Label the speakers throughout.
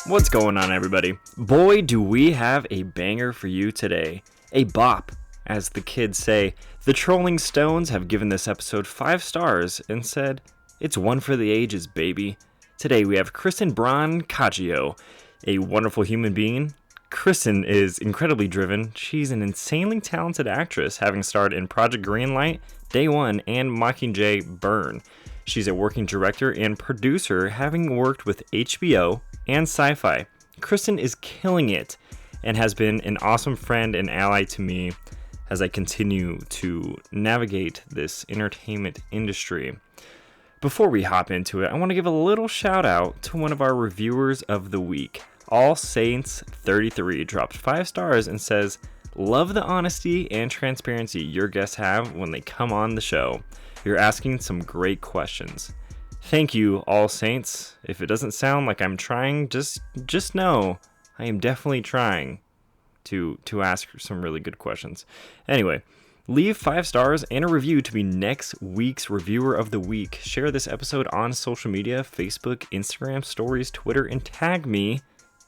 Speaker 1: What's going on, everybody? Boy, do we have a banger for you today. A bop, as the kids say. The Trolling Stones have given this episode 5 stars and said, "It's one for the ages, baby." Today we have Kristen Brancaccio, a wonderful human being. Kristen is incredibly driven. She's an insanely talented actress, having starred in Project Greenlight, Day One, and Mockingjay Burn. She's a working director and producer, having worked with HBO and SYFY. Kristen is killing it and has been an awesome friend and ally to me as I continue to navigate this entertainment industry. Before we hop into it, I want to give a little shout out to one of our reviewers of the week. All Saints 33 dropped 5 stars and says, "Love the honesty and transparency your guests have when they come on the show. You're asking some great questions." Thank you, All Saints. If it doesn't sound like I'm trying, just know I am definitely trying to ask some really good questions. Anyway, leave 5 stars and a review to be next week's Reviewer of the Week. Share this episode on social media, Facebook, Instagram, Stories, Twitter, and tag me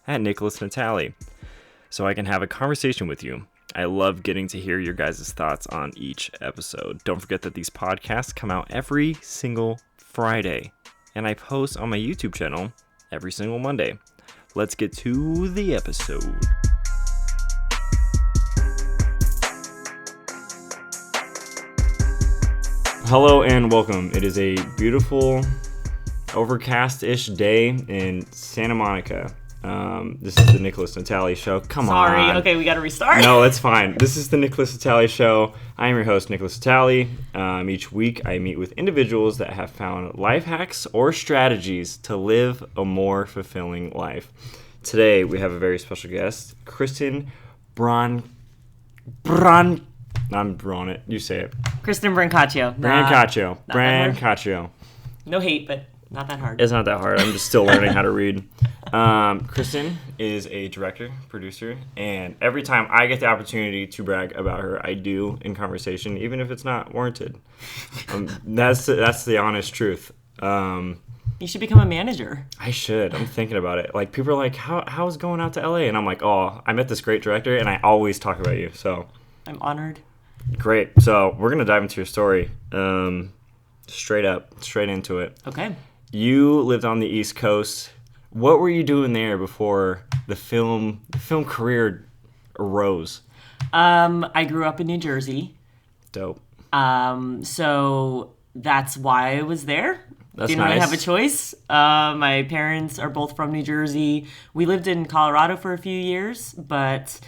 Speaker 1: at Nickolas Natali so I can have a conversation with you. I love getting to hear your guys' thoughts on each episode. Don't forget that these podcasts come out every single Friday, and I post on my YouTube channel every single Monday. Let's get to the episode. Hello and welcome. It is a beautiful, overcast-ish day in Santa Monica. This is the Nickolas Natali Show.
Speaker 2: Sorry. Okay, we got to restart.
Speaker 1: No, it's fine. This is the Nickolas Natali Show. I am your host, Nickolas Natali. Each week, I meet with individuals that have found life hacks or strategies to live a more fulfilling life. Today, we have a very special guest, Kristen I'm drawing it. You say it.
Speaker 2: Kristen Brancaccio.
Speaker 1: Brancaccio.
Speaker 2: No hate, but not that hard.
Speaker 1: It's not that hard. I'm just still learning how to read. Kristen is a director, producer, and every time I get the opportunity to brag about her, I do in conversation, even if it's not warranted. That's the honest truth.
Speaker 2: You should become a manager.
Speaker 1: I should. I'm thinking about it. Like, people are like, how's going out to LA? And I'm like, oh, I met this great director, and I always talk about you. So
Speaker 2: I'm honored.
Speaker 1: Great. So we're going to dive into your story. Straight into it.
Speaker 2: Okay.
Speaker 1: You lived on the East Coast. What were you doing there before the film career arose?
Speaker 2: I grew up in New Jersey.
Speaker 1: Dope.
Speaker 2: So that's why I was there. Didn't really have a choice. My parents are both from New Jersey. We lived in Colorado for a few years, but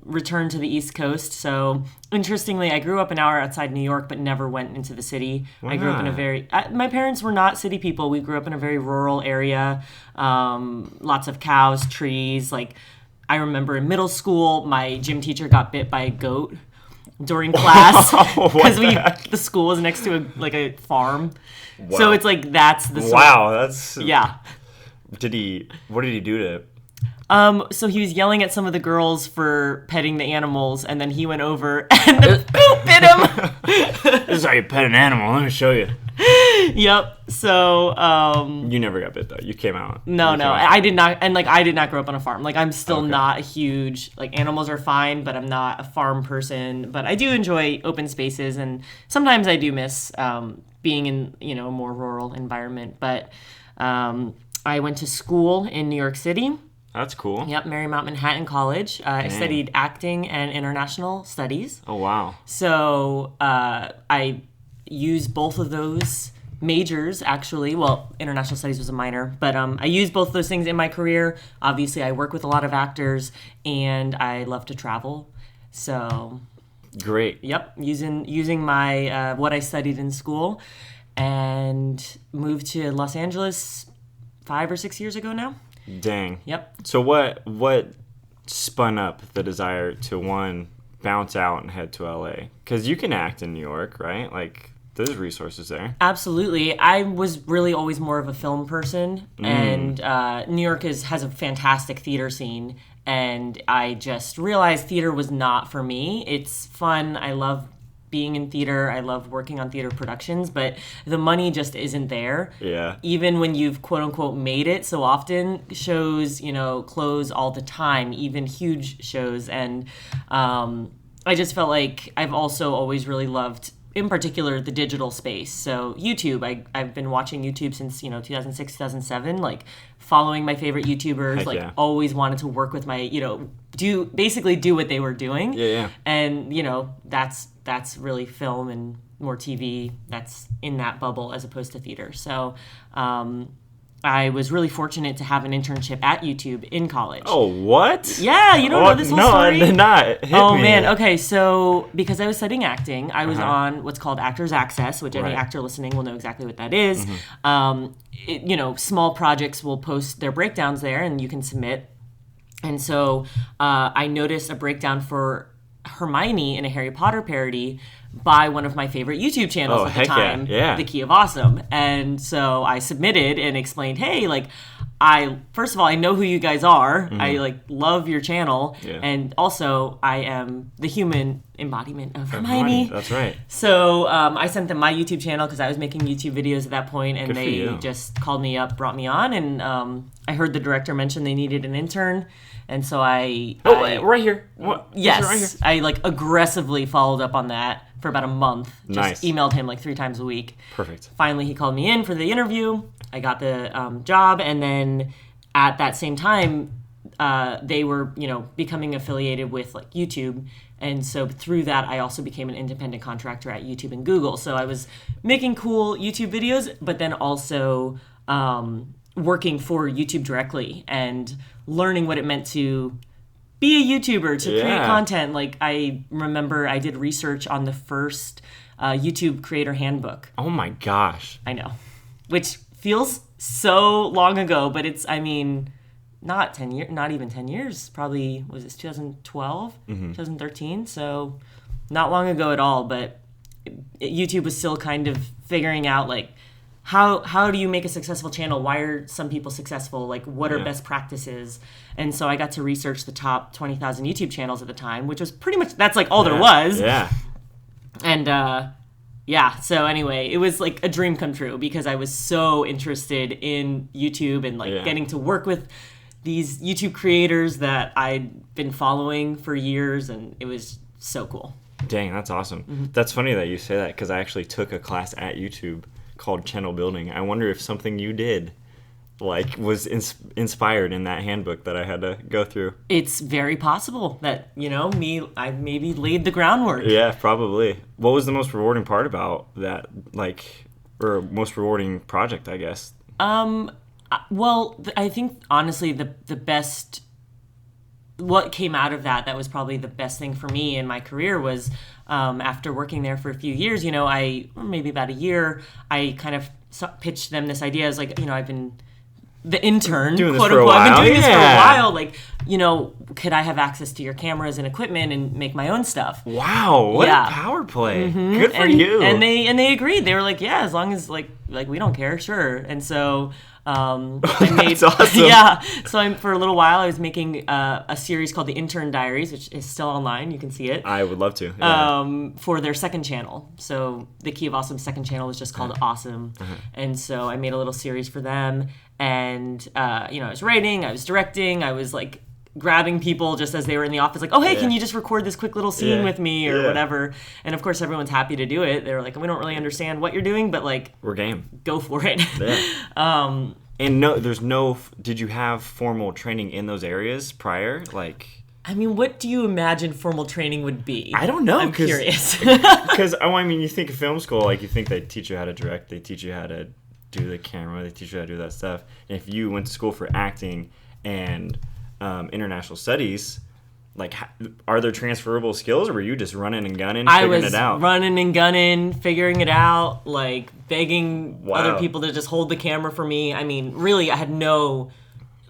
Speaker 2: returned to the East Coast. So interestingly, I grew up an hour outside New York, but never went into the city.
Speaker 1: Why
Speaker 2: I grew up in a very, my parents were not city people. We grew up in a very rural area. Lots of cows, trees. Like, I remember in middle school, my gym teacher got bit by a goat during class because the school was next to a farm.
Speaker 1: Wow.
Speaker 2: So it's like, that's the sort
Speaker 1: that's
Speaker 2: yeah.
Speaker 1: What did he do to it?
Speaker 2: So he was yelling at some of the girls for petting the animals, and then he went over and the goat bit him.
Speaker 1: This is how you pet an animal. Let me show you.
Speaker 2: Yep. So
Speaker 1: you never got bit though. You came out.
Speaker 2: No, I did not, and I did not grow up on a farm. Like, I'm still not a huge, animals are fine, but I'm not a farm person. But I do enjoy open spaces, and sometimes I do miss being in a more rural environment. But I went to school in New York City.
Speaker 1: That's cool.
Speaker 2: Yep, Marymount Manhattan College. I studied acting and international studies.
Speaker 1: Oh, wow.
Speaker 2: So I used both of those majors, actually. Well, international studies was a minor, but I used both of those things in my career. Obviously, I work with a lot of actors, and I love to travel. So
Speaker 1: great.
Speaker 2: Yep, using my what I studied in school, and moved to Los Angeles 5 or 6 years ago now.
Speaker 1: Dang.
Speaker 2: Yep.
Speaker 1: So what spun up the desire to bounce out and head to LA? Because you can act in New York, right? Like, there's resources there.
Speaker 2: Absolutely. I was really always more of a film person, and New York has a fantastic theater scene, and I just realized theater was not for me. It's fun. I love being in theater. I love working on theater productions, but the money just isn't there.
Speaker 1: Yeah.
Speaker 2: Even when you've quote unquote made it, so often shows, close all the time, even huge shows. And I just felt like I've also always really loved, in particular, the digital space. So YouTube, I've been watching YouTube since 2006, 2007, like following my favorite YouTubers, always wanted to work with my do what they were doing. And that's really film and more TV that's in that bubble as opposed to theater. So I was really fortunate to have an internship at YouTube in college.
Speaker 1: Oh, what?
Speaker 2: Yeah, you don't know this whole story?
Speaker 1: No, I did not. Hit me.
Speaker 2: Man, okay, so because I was studying acting, I was on what's called Actors Access, which any actor listening will know exactly what that is. Small projects will post their breakdowns there, and you can submit. And so I noticed a breakdown for Hermione in a Harry Potter parody by one of my favorite YouTube channels at the time, The Key of Awesome. And so I submitted and explained, hey, first of all, I know who you guys are. I love your channel. And also I am the human embodiment of Hermione.
Speaker 1: That's right.
Speaker 2: So I sent them my YouTube channel because I was making YouTube videos at that point, and they just called me up, brought me on, and I heard the director mention they needed an intern. And so
Speaker 1: right here. What?
Speaker 2: Yes.
Speaker 1: Right here?
Speaker 2: I aggressively followed up on that for about a month. Just emailed him 3 times a week.
Speaker 1: Perfect.
Speaker 2: Finally, he called me in for the interview. I got the job. And then at that same time, they were, becoming affiliated with YouTube. And so through that, I also became an independent contractor at YouTube and Google. So I was making cool YouTube videos, but then also working for YouTube directly and learning what it meant to be a YouTuber, to create content. I remember I did research on the first YouTube creator handbook.
Speaker 1: Oh my gosh.
Speaker 2: I know. Which feels so long ago, but it's, not 10 years, not even 10 years. Probably, was this 2012, 2013? So not long ago at all, but YouTube was still kind of figuring out, how do you make a successful channel? Why are some people successful? What are best practices? And so I got to research the top 20,000 YouTube channels at the time, which was pretty much, that's all there was.
Speaker 1: Yeah.
Speaker 2: And so anyway, it was a dream come true because I was so interested in YouTube and getting to work with these YouTube creators that I'd been following for years, and it was so cool.
Speaker 1: Dang, that's awesome. That's funny that you say that because I actually took a class at YouTube called channel building. I wonder if something you did was inspired in that handbook that I had to go through. It's
Speaker 2: very possible that I maybe laid the groundwork.
Speaker 1: Yeah, probably. What was the most rewarding part about that, or most rewarding project, I guess?
Speaker 2: Well, I think honestly the best, what came out of that was probably the best thing for me in my career was after working there for a few years, maybe about a year, I kind of pitched them this idea. I was I've been the intern, quote unquote. I've been doing this for a while. Could I have access to your cameras and equipment and make my own stuff?
Speaker 1: Wow, what a power play. Good for you.
Speaker 2: And they agreed. They were yeah, as long as we don't care, sure. And so I made,
Speaker 1: that's awesome.
Speaker 2: Yeah. So for a little while, I was making a series called The Intern Diaries, which is still online. You can see it.
Speaker 1: I would love to. Yeah.
Speaker 2: For their second channel. So the Key of Awesome's second channel was just called Awesome. And so I made a little series for them. And, I was writing, I was directing, I was grabbing people just as they were in the office, oh, hey, can you just record this quick little scene with me or whatever? And of course, everyone's happy to do it. They're we don't really understand what you're doing, but
Speaker 1: we're game.
Speaker 2: Go for it.
Speaker 1: Yeah. And did you have formal training in those areas prior?
Speaker 2: What do you imagine formal training would be?
Speaker 1: I don't know.
Speaker 2: I'm curious.
Speaker 1: Because, you think of film school, you think they teach you how to direct, they teach you how to do the camera, they teach you how to do that stuff. And if you went to school for acting and international studies, are there transferable skills, or were you just running and gunning, figuring it out?
Speaker 2: I was running and gunning, figuring it out, begging other people to just hold the camera for me. Really, I had no...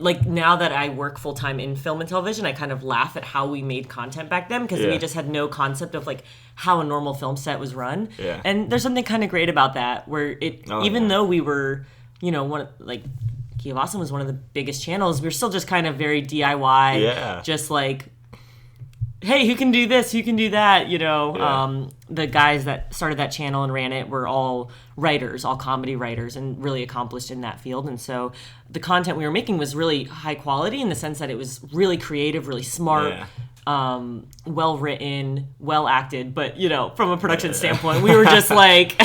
Speaker 2: now that I work full-time in film and television, I kind of laugh at how we made content back then because we just had no concept of how a normal film set was run.
Speaker 1: Yeah.
Speaker 2: And there's something kind of great about that where though we were, Key of Awesome was one of the biggest channels, we were still just kind of very DIY.
Speaker 1: Yeah.
Speaker 2: Just hey, who can do this? Who can do that? The guys that started that channel and ran it were all writers, all comedy writers, and really accomplished in that field. And so the content we were making was really high quality in the sense that it was really creative, really smart, well written, well acted. But, from a production standpoint, we were just like...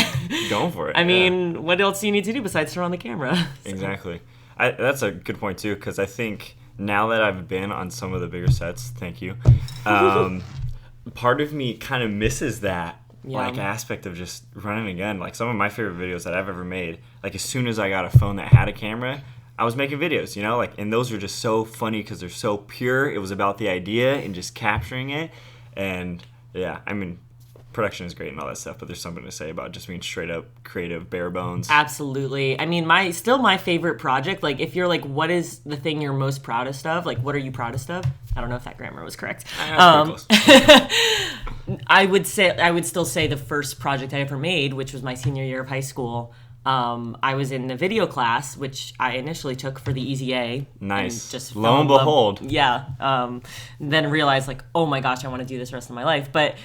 Speaker 1: Going for it.
Speaker 2: I mean, what else do you need to do besides turn on the camera? So.
Speaker 1: Exactly. That's a good point, too, because I think... Now that I've been on some of the bigger sets, thank you, part of me kind of misses that aspect of just running a gun. Like some of my favorite videos that I've ever made, like as soon as I got a phone that had a camera, I was making videos, and those were just so funny because they're so pure. It was about the idea and just capturing it. And yeah, I mean, production is great and all that stuff, but there's something to say about just being straight up creative, bare bones.
Speaker 2: Absolutely. I mean, my favorite project, like if you're like, what is the thing you're most proudest of? Like, what are you proudest of? I don't know if that grammar was correct. I would still say the first project I ever made, which was my senior year of high school. I was in a video class, which I initially took for the Easy A.
Speaker 1: Nice.
Speaker 2: Just
Speaker 1: lo and behold.
Speaker 2: Yeah. Then realized like, oh my gosh, I want to do this the rest of my life. But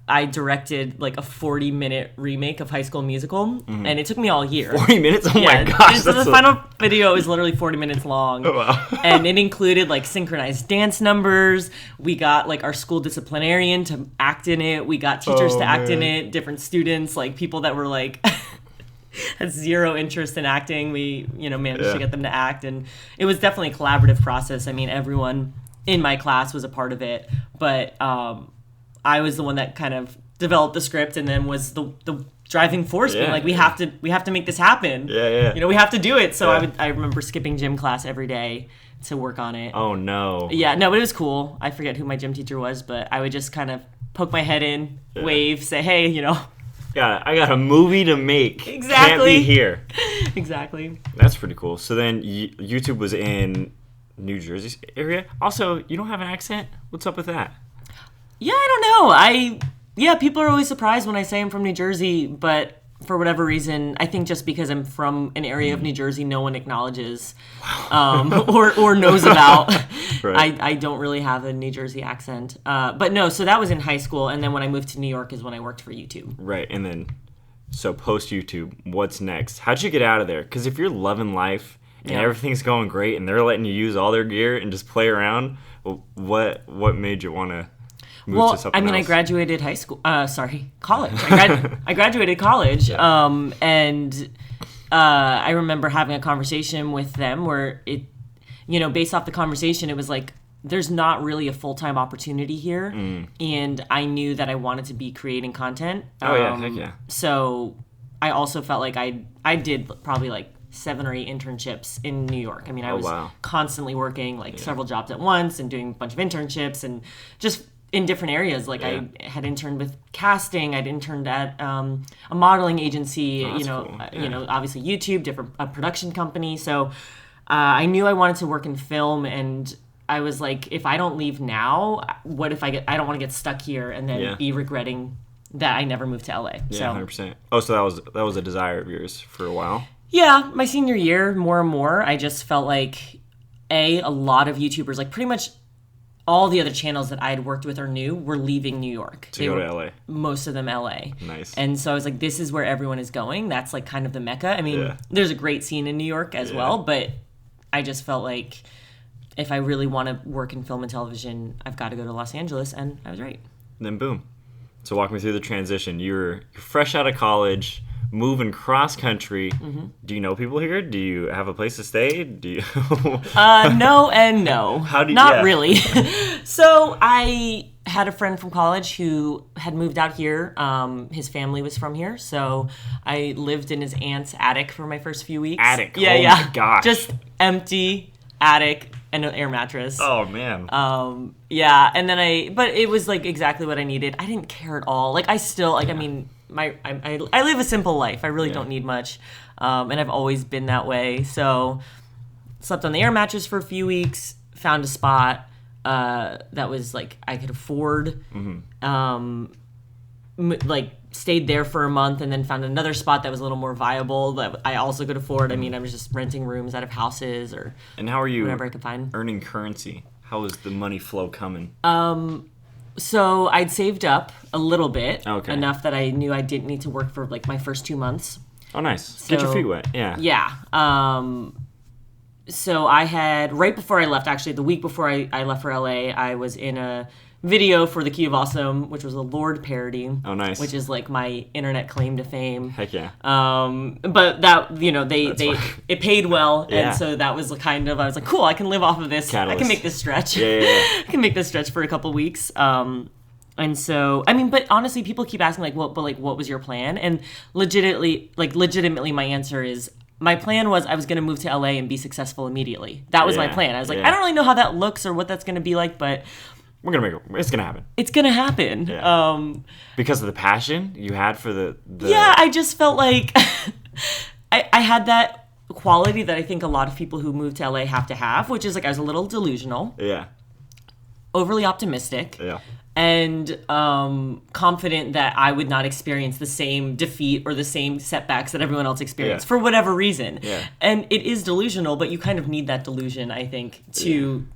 Speaker 2: I directed like a 40-minute remake of High School Musical, and it took me all year.
Speaker 1: 40 minutes? Oh my gosh.
Speaker 2: So the final video is literally 40 minutes long.
Speaker 1: Oh, wow.
Speaker 2: And it included like synchronized dance numbers. We got like our school disciplinarian to act in it. We got teachers to act in it, different students, like people that were like... had zero interest in acting. We, managed to get them to act, and it was definitely a collaborative process. I mean, everyone in my class was a part of it, but I was the one that kind of developed the script and then was the driving force. Being like, we have to make this happen.
Speaker 1: Yeah.
Speaker 2: We have to do it. So I remember skipping gym class every day to work on it.
Speaker 1: Oh no.
Speaker 2: Yeah, no, but it was cool. I forget who my gym teacher was, but I would just kind of poke my head in, wave, say, hey,
Speaker 1: I got a movie to make.
Speaker 2: Exactly.
Speaker 1: Can't be here.
Speaker 2: Exactly.
Speaker 1: That's pretty cool. So then YouTube was in New Jersey area. Also, you don't have an accent? What's up with that?
Speaker 2: Yeah, I don't know. People are always surprised when I say I'm from New Jersey, but for whatever reason, I think just because I'm from an area of New Jersey no one acknowledges or knows about. Right. I don't really have a New Jersey accent. But no, so that was in high school, and then when I moved to New York is when I worked for YouTube.
Speaker 1: Right, and then, so post-YouTube, what's next? How'd you get out of there? Because if you're loving life and everything's going great and they're letting you use all their gear and just play around, what made you want to...
Speaker 2: Well, I mean, else. I graduated college. I graduated college, and I remember having a conversation with them where it, based off the conversation, it was like, there's not really a full-time opportunity here, and I knew that I wanted to be creating content.
Speaker 1: Heck yeah.
Speaker 2: So I also felt like I did probably like 7 or 8 internships in New York. I mean, I was constantly working several jobs at once and doing a bunch of internships and just in different areas. Like I had interned with casting, I'd interned at a modeling agency, cool. Obviously YouTube, different production company. So I knew I wanted to work in film, and I was like, if I don't leave now, what if I don't want to get stuck here and then be regretting that I never moved to LA.
Speaker 1: Yeah, 100%. Oh, so that was a desire of yours for a while?
Speaker 2: Yeah, my senior year, more and more, I just felt like a lot of YouTubers, like pretty much all the other channels that I had worked with or knew were leaving New York.
Speaker 1: To go to LA.
Speaker 2: Most of them LA.
Speaker 1: Nice.
Speaker 2: And so I was like, this is where everyone is going. That's like kind of the mecca. I mean, there's a great scene in New York as well, but I just felt like if I really want to work in film and television, I've got to go to Los Angeles, and I was right.
Speaker 1: And then boom. So walk me through the transition. You're fresh out of college, moving cross country. Mm-hmm. Do you know people here? Do you have a place to stay? Do you?
Speaker 2: No and no.
Speaker 1: How do you?
Speaker 2: Not really. So I had a friend from college who had moved out here. His family was from here, so I lived in his aunt's attic for my first few weeks.
Speaker 1: Attic.
Speaker 2: Yeah,
Speaker 1: oh my gosh.
Speaker 2: Just empty attic and an air mattress.
Speaker 1: Oh man.
Speaker 2: Yeah, and then but it was like exactly what I needed. I didn't care at all. Like I still I mean. I live a simple life. I really don't need much, and I've always been that way. So, slept on the air mattress for a few weeks. Found a spot that was like I could afford. Mm-hmm. Stayed there for a month, and then found another spot that was a little more viable that I also could afford. I mean, I was just renting rooms out of houses or
Speaker 1: and how are you
Speaker 2: whatever I could find.
Speaker 1: Earning currency? How was the money flow coming?
Speaker 2: So I'd saved up a little bit,
Speaker 1: Okay.
Speaker 2: enough that I knew I didn't need to work for like my first 2 months.
Speaker 1: Oh, nice. Get your feet wet. Yeah.
Speaker 2: Yeah. So I had, right before I left, actually the week before I left for LA, I was in a video for The Key of Awesome, which was a Lorde parody.
Speaker 1: Oh, nice.
Speaker 2: Which is like my internet claim to fame.
Speaker 1: Heck yeah.
Speaker 2: But that, it paid well,
Speaker 1: Yeah.
Speaker 2: and so that was kind of, I was like, cool, I can live off of this.
Speaker 1: Catalyst.
Speaker 2: I can make this stretch.
Speaker 1: Yeah.
Speaker 2: I can make this stretch for a couple weeks. And so, I mean, but honestly, people keep asking like, what was your plan? And legitimately, my answer is, my plan was I was going to move to LA and be successful immediately. That was my plan. I was like, I don't really know how that looks or what that's going to be like, but
Speaker 1: we're gonna make it. It's gonna happen.
Speaker 2: It's gonna happen.
Speaker 1: Yeah. Because of the passion you had for the.
Speaker 2: Yeah, I just felt like I had that quality that I think a lot of people who move to LA have to have, which is like I was a little delusional.
Speaker 1: Yeah.
Speaker 2: Overly optimistic.
Speaker 1: Yeah.
Speaker 2: And confident that I would not experience the same defeat or the same setbacks that everyone else experienced for whatever reason.
Speaker 1: Yeah.
Speaker 2: And it is delusional, but you kind of need that delusion, I think,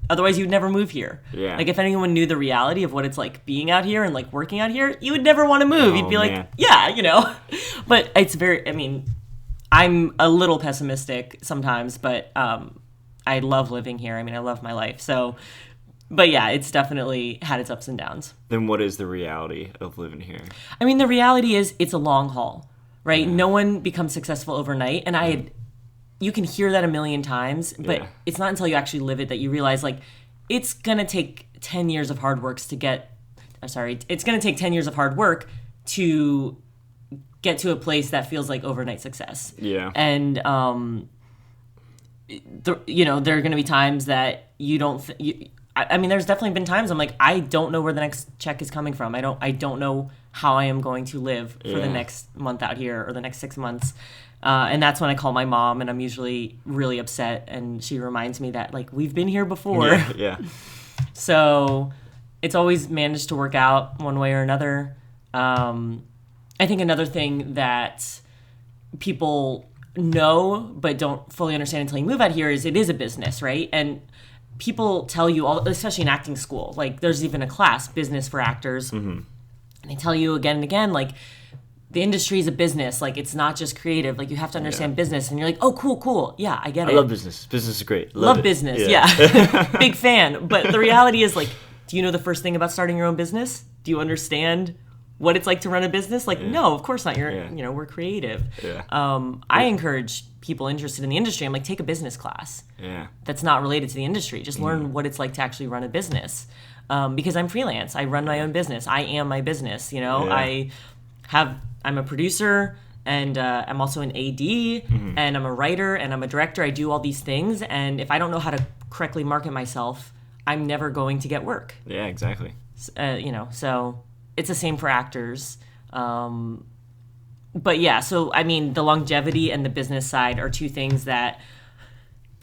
Speaker 2: otherwise you'd never move here.
Speaker 1: Yeah.
Speaker 2: Like if anyone knew the reality of what it's like being out here and like working out here, you would never want to move. You'd be like, But it's I'm a little pessimistic sometimes, but I love living here. I mean, I love my life. So... But yeah, it's definitely had its ups and downs.
Speaker 1: Then what is the reality of living here?
Speaker 2: I mean, the reality is it's a long haul, right? Yeah. No one becomes successful overnight. And you can hear that a million times, but it's not until you actually live it that you realize, like, it's going to take 10 years of hard work to it's going to take 10 years of hard work to get to a place that feels like overnight success.
Speaker 1: Yeah.
Speaker 2: And, there are going to be times that you don't... I mean, there's definitely been times I'm like, I don't know where the next check is coming from. I don't know how I am going to live for the next month out here or the next 6 months. And that's when I call my mom, and I'm usually really upset. And she reminds me that, like, we've been here before.
Speaker 1: Yeah.
Speaker 2: So it's always managed to work out one way or another. I think another thing that people know but don't fully understand until you move out here is it is a business, right? And people tell you, especially in acting school, like there's even a class, business for actors. Mm-hmm. And they tell you again and again, like the industry is a business. Like it's not just creative. Like you have to understand business. And you're like, oh, cool. Yeah, I get it.
Speaker 1: I love business. Business is great.
Speaker 2: Love business. Yeah. Big fan. But the reality is like, do you know the first thing about starting your own business? Do you understand what it's like to run a business? Like, no, of course not. We're creative.
Speaker 1: Yeah.
Speaker 2: I encourage people interested in the industry. I'm like, take a business class.
Speaker 1: Yeah.
Speaker 2: That's not related to the industry. Just learn what it's like to actually run a business. Because I'm freelance. I run my own business. I am my business. I'm a producer, and I'm also an AD, and I'm a writer, and I'm a director. I do all these things, and if I don't know how to correctly market myself, I'm never going to get work.
Speaker 1: Yeah, exactly.
Speaker 2: So it's the same for actors. But yeah, so I mean, the longevity and the business side are two things that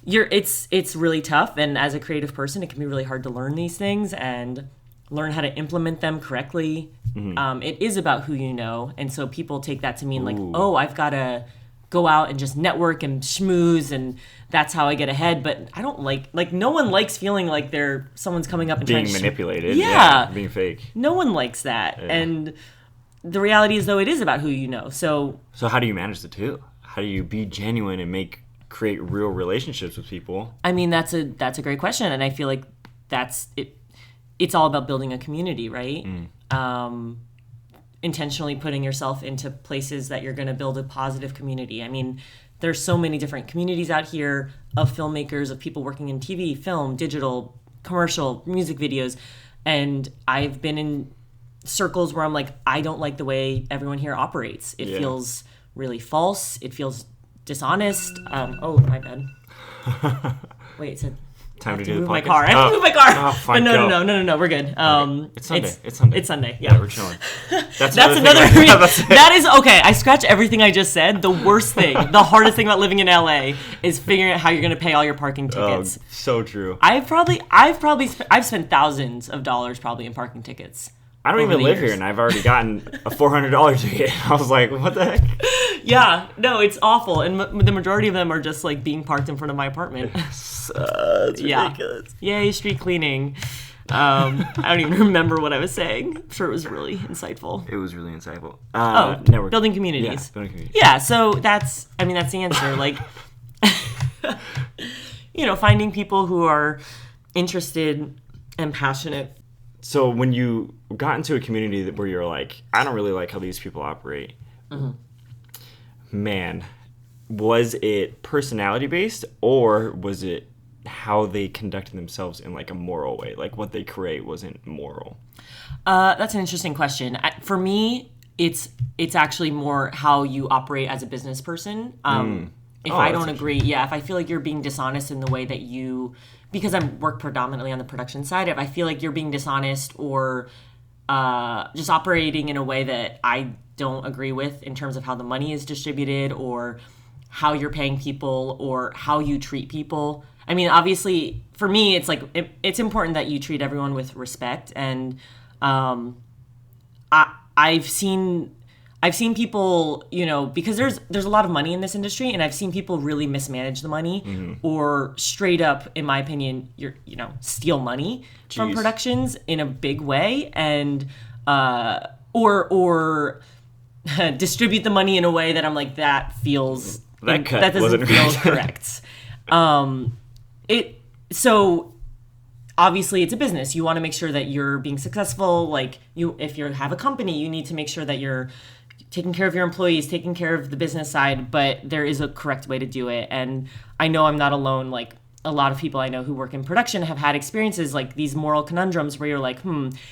Speaker 2: it's really tough. And as a creative person, it can be really hard to learn these things and learn how to implement them correctly. Mm-hmm. It is about who you know. And so people take that to mean like, oh, I've got to go out and just network and schmooze, and that's how I get ahead. But I don't like no one likes feeling like someone's coming up and
Speaker 1: being
Speaker 2: trying to
Speaker 1: manipulated. Being fake.
Speaker 2: No one likes that. Yeah. And the reality is, though, it is about who you know. So
Speaker 1: how do you manage the two? How do you be genuine and create real relationships with people?
Speaker 2: I mean, that's a great question, and I feel like that's it. It's all about building a community, right? Intentionally putting yourself into places that you're going to build a positive community. I mean, there's so many different communities out here of filmmakers, of people working in TV, film, digital, commercial, music videos, and I've been in circles where I'm like, I don't like the way everyone here operates. It feels really false. It feels dishonest. Oh, my bad. Wait, it said
Speaker 1: time to
Speaker 2: move
Speaker 1: the
Speaker 2: my car. I have to move my car. Oh, fine, but no, we're good.
Speaker 1: Okay. It's Sunday.
Speaker 2: It's Sunday. Yeah,
Speaker 1: we're chilling. That's
Speaker 2: another that is okay. I scratch everything I just said. The worst thing, the hardest thing about living in LA is figuring out how you're going to pay all your parking tickets.
Speaker 1: So true.
Speaker 2: I've spent thousands of dollars probably in parking tickets.
Speaker 1: I don't even live here, and I've already gotten a $400 ticket. I was like, what the heck?
Speaker 2: Yeah, no, it's awful. And the majority of them are just like being parked in front of my apartment.
Speaker 1: It's ridiculous.
Speaker 2: Yay, street cleaning. I don't even remember what I was saying. I'm sure it was really insightful.
Speaker 1: It was really insightful.
Speaker 2: Building communities.
Speaker 1: Yeah, building communities.
Speaker 2: Yeah, so that's the answer. Like, finding people who are interested and passionate.
Speaker 1: So when you got into a community where you're like, I don't really like how these people operate, man, was it personality based, or was it how they conducted themselves in like a moral way? Like what they create wasn't moral?
Speaker 2: That's an interesting question. For me, it's actually more how you operate as a business person. If I don't agree, if I feel like you're being dishonest in the way that you, because I work predominantly on the production side, if I feel like you're being dishonest or just operating in a way that I don't agree with in terms of how the money is distributed or how you're paying people or how you treat people. I mean, obviously, for me, it's like it's important that you treat everyone with respect, and I've seen people, because there's a lot of money in this industry, and I've seen people really mismanage the money or straight up, in my opinion, steal money from productions in a big way, and or distribute the money in a way that I'm like, that doesn't feel correct. So obviously it's a business. You want to make sure that you're being successful. Like if you have a company, you need to make sure that you're taking care of your employees, taking care of the business side, but there is a correct way to do it. And I know I'm not alone. Like a lot of people I know who work in production have had experiences like these moral conundrums where you're like,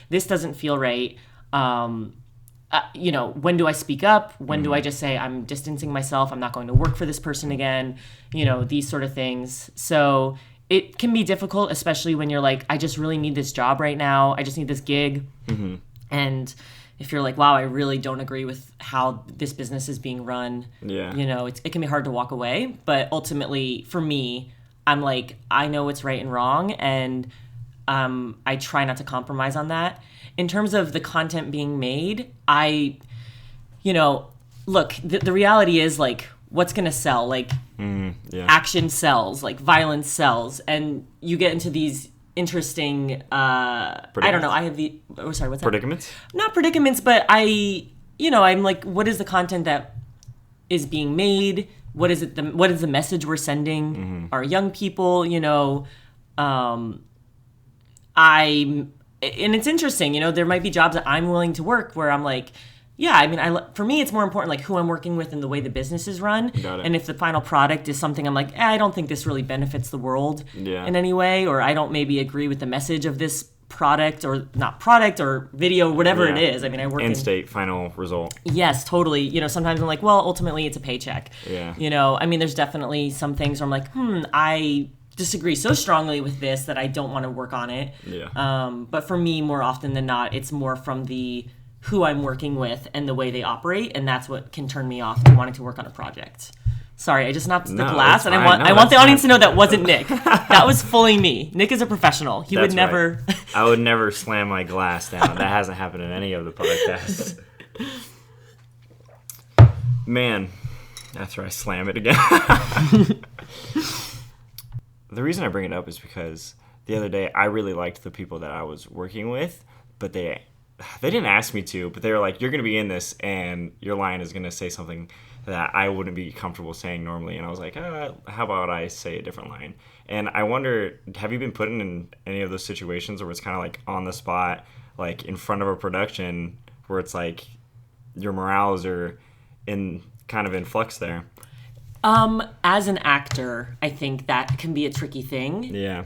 Speaker 2: this doesn't feel right. When do I speak up? When do I just say I'm distancing myself? I'm not going to work for this person again, these sort of things. So it can be difficult, especially when you're like, I just really need this job right now. I just need this gig. And if you're like, wow, I really don't agree with how this business is being run, it can be hard to walk away. But ultimately, for me, I'm like, I know what's right and wrong, and I try not to compromise on that. In terms of the content being made, look, the reality is like, what's going to sell? Like, action sells, like violence sells, and you get into these interesting, I don't know, I have what's that?
Speaker 1: Predicaments?
Speaker 2: Not predicaments, but I'm like, what is the content that is being made? What is the message we're sending our young people? And it's interesting, there might be jobs that I'm willing to work where I'm like, for me, it's more important like who I'm working with and the way the business is run.
Speaker 1: Got it.
Speaker 2: And if the final product is something I'm like, I don't think this really benefits the world in any way, or I don't maybe agree with the message of this product or not product or video, whatever it is. I mean, I work
Speaker 1: end state, final result.
Speaker 2: Yes, totally. Sometimes I'm like, well, ultimately it's a paycheck.
Speaker 1: Yeah.
Speaker 2: There's definitely some things where I'm like, I disagree so strongly with this that I don't want to work on it.
Speaker 1: Yeah.
Speaker 2: But for me, more often than not, it's more from who I'm working with and the way they operate, and that's what can turn me off to wanting to work on a project. Sorry, I just knocked the glass, and I want the audience to know that wasn't Nick. That was fully me. Nick is a professional. He would never...
Speaker 1: Right. I would never slam my glass down. That hasn't happened in any of the podcasts. Man, that's where I slam it again. The reason I bring it up is because the other day I really liked the people that I was working with, but they didn't ask me to, but they were like, you're going to be in this, and your line is going to say something that I wouldn't be comfortable saying normally. And I was like, how about I say a different line? And I wonder, have you been put in any of those situations where it's kind of like on the spot, like in front of a production, where it's like your morals are kind of in flux there?
Speaker 2: As an actor, I think that can be a tricky thing.
Speaker 1: Yeah.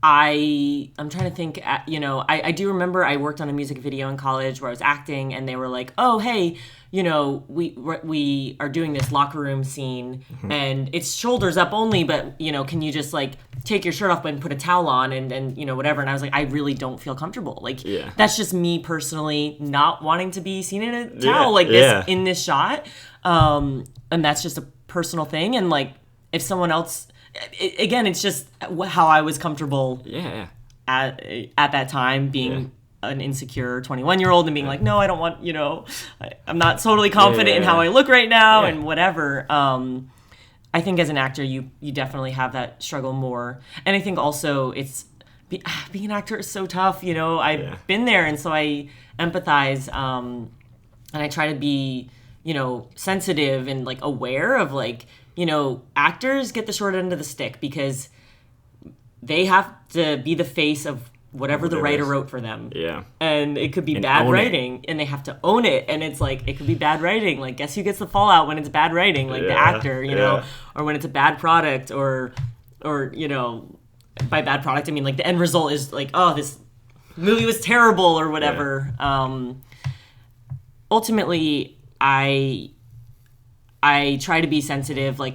Speaker 2: I'm trying to think, I do remember I worked on a music video in college where I was acting, and they were like, oh, hey, we are doing this locker room scene, and it's shoulders up only, but, can you just, like, take your shirt off and put a towel on and whatever. And I was like, I really don't feel comfortable. Like, that's just me personally not wanting to be seen in a towel like this in this shot. And that's just a personal thing. And, like, if someone else... Again, it's just how I was comfortable at that time being an insecure 21-year-old and being like, no, I don't want, I'm not totally confident in how I look right now and whatever. I think as an actor, you definitely have that struggle more. And I think also being an actor is so tough. I've been there, and so I empathize, and I try to be, sensitive and like aware of like, actors get the short end of the stick because they have to be the face of whatever the writer wrote for them. Yeah. And it could be bad writing, and they have to own it. And it's like, it could be bad writing. Like, guess who gets the fallout when it's bad writing? Like the actor, or when it's a bad product, or by bad product, I mean like the end result is like, oh, this movie was terrible or whatever. Yeah. Ultimately, I try to be sensitive, like,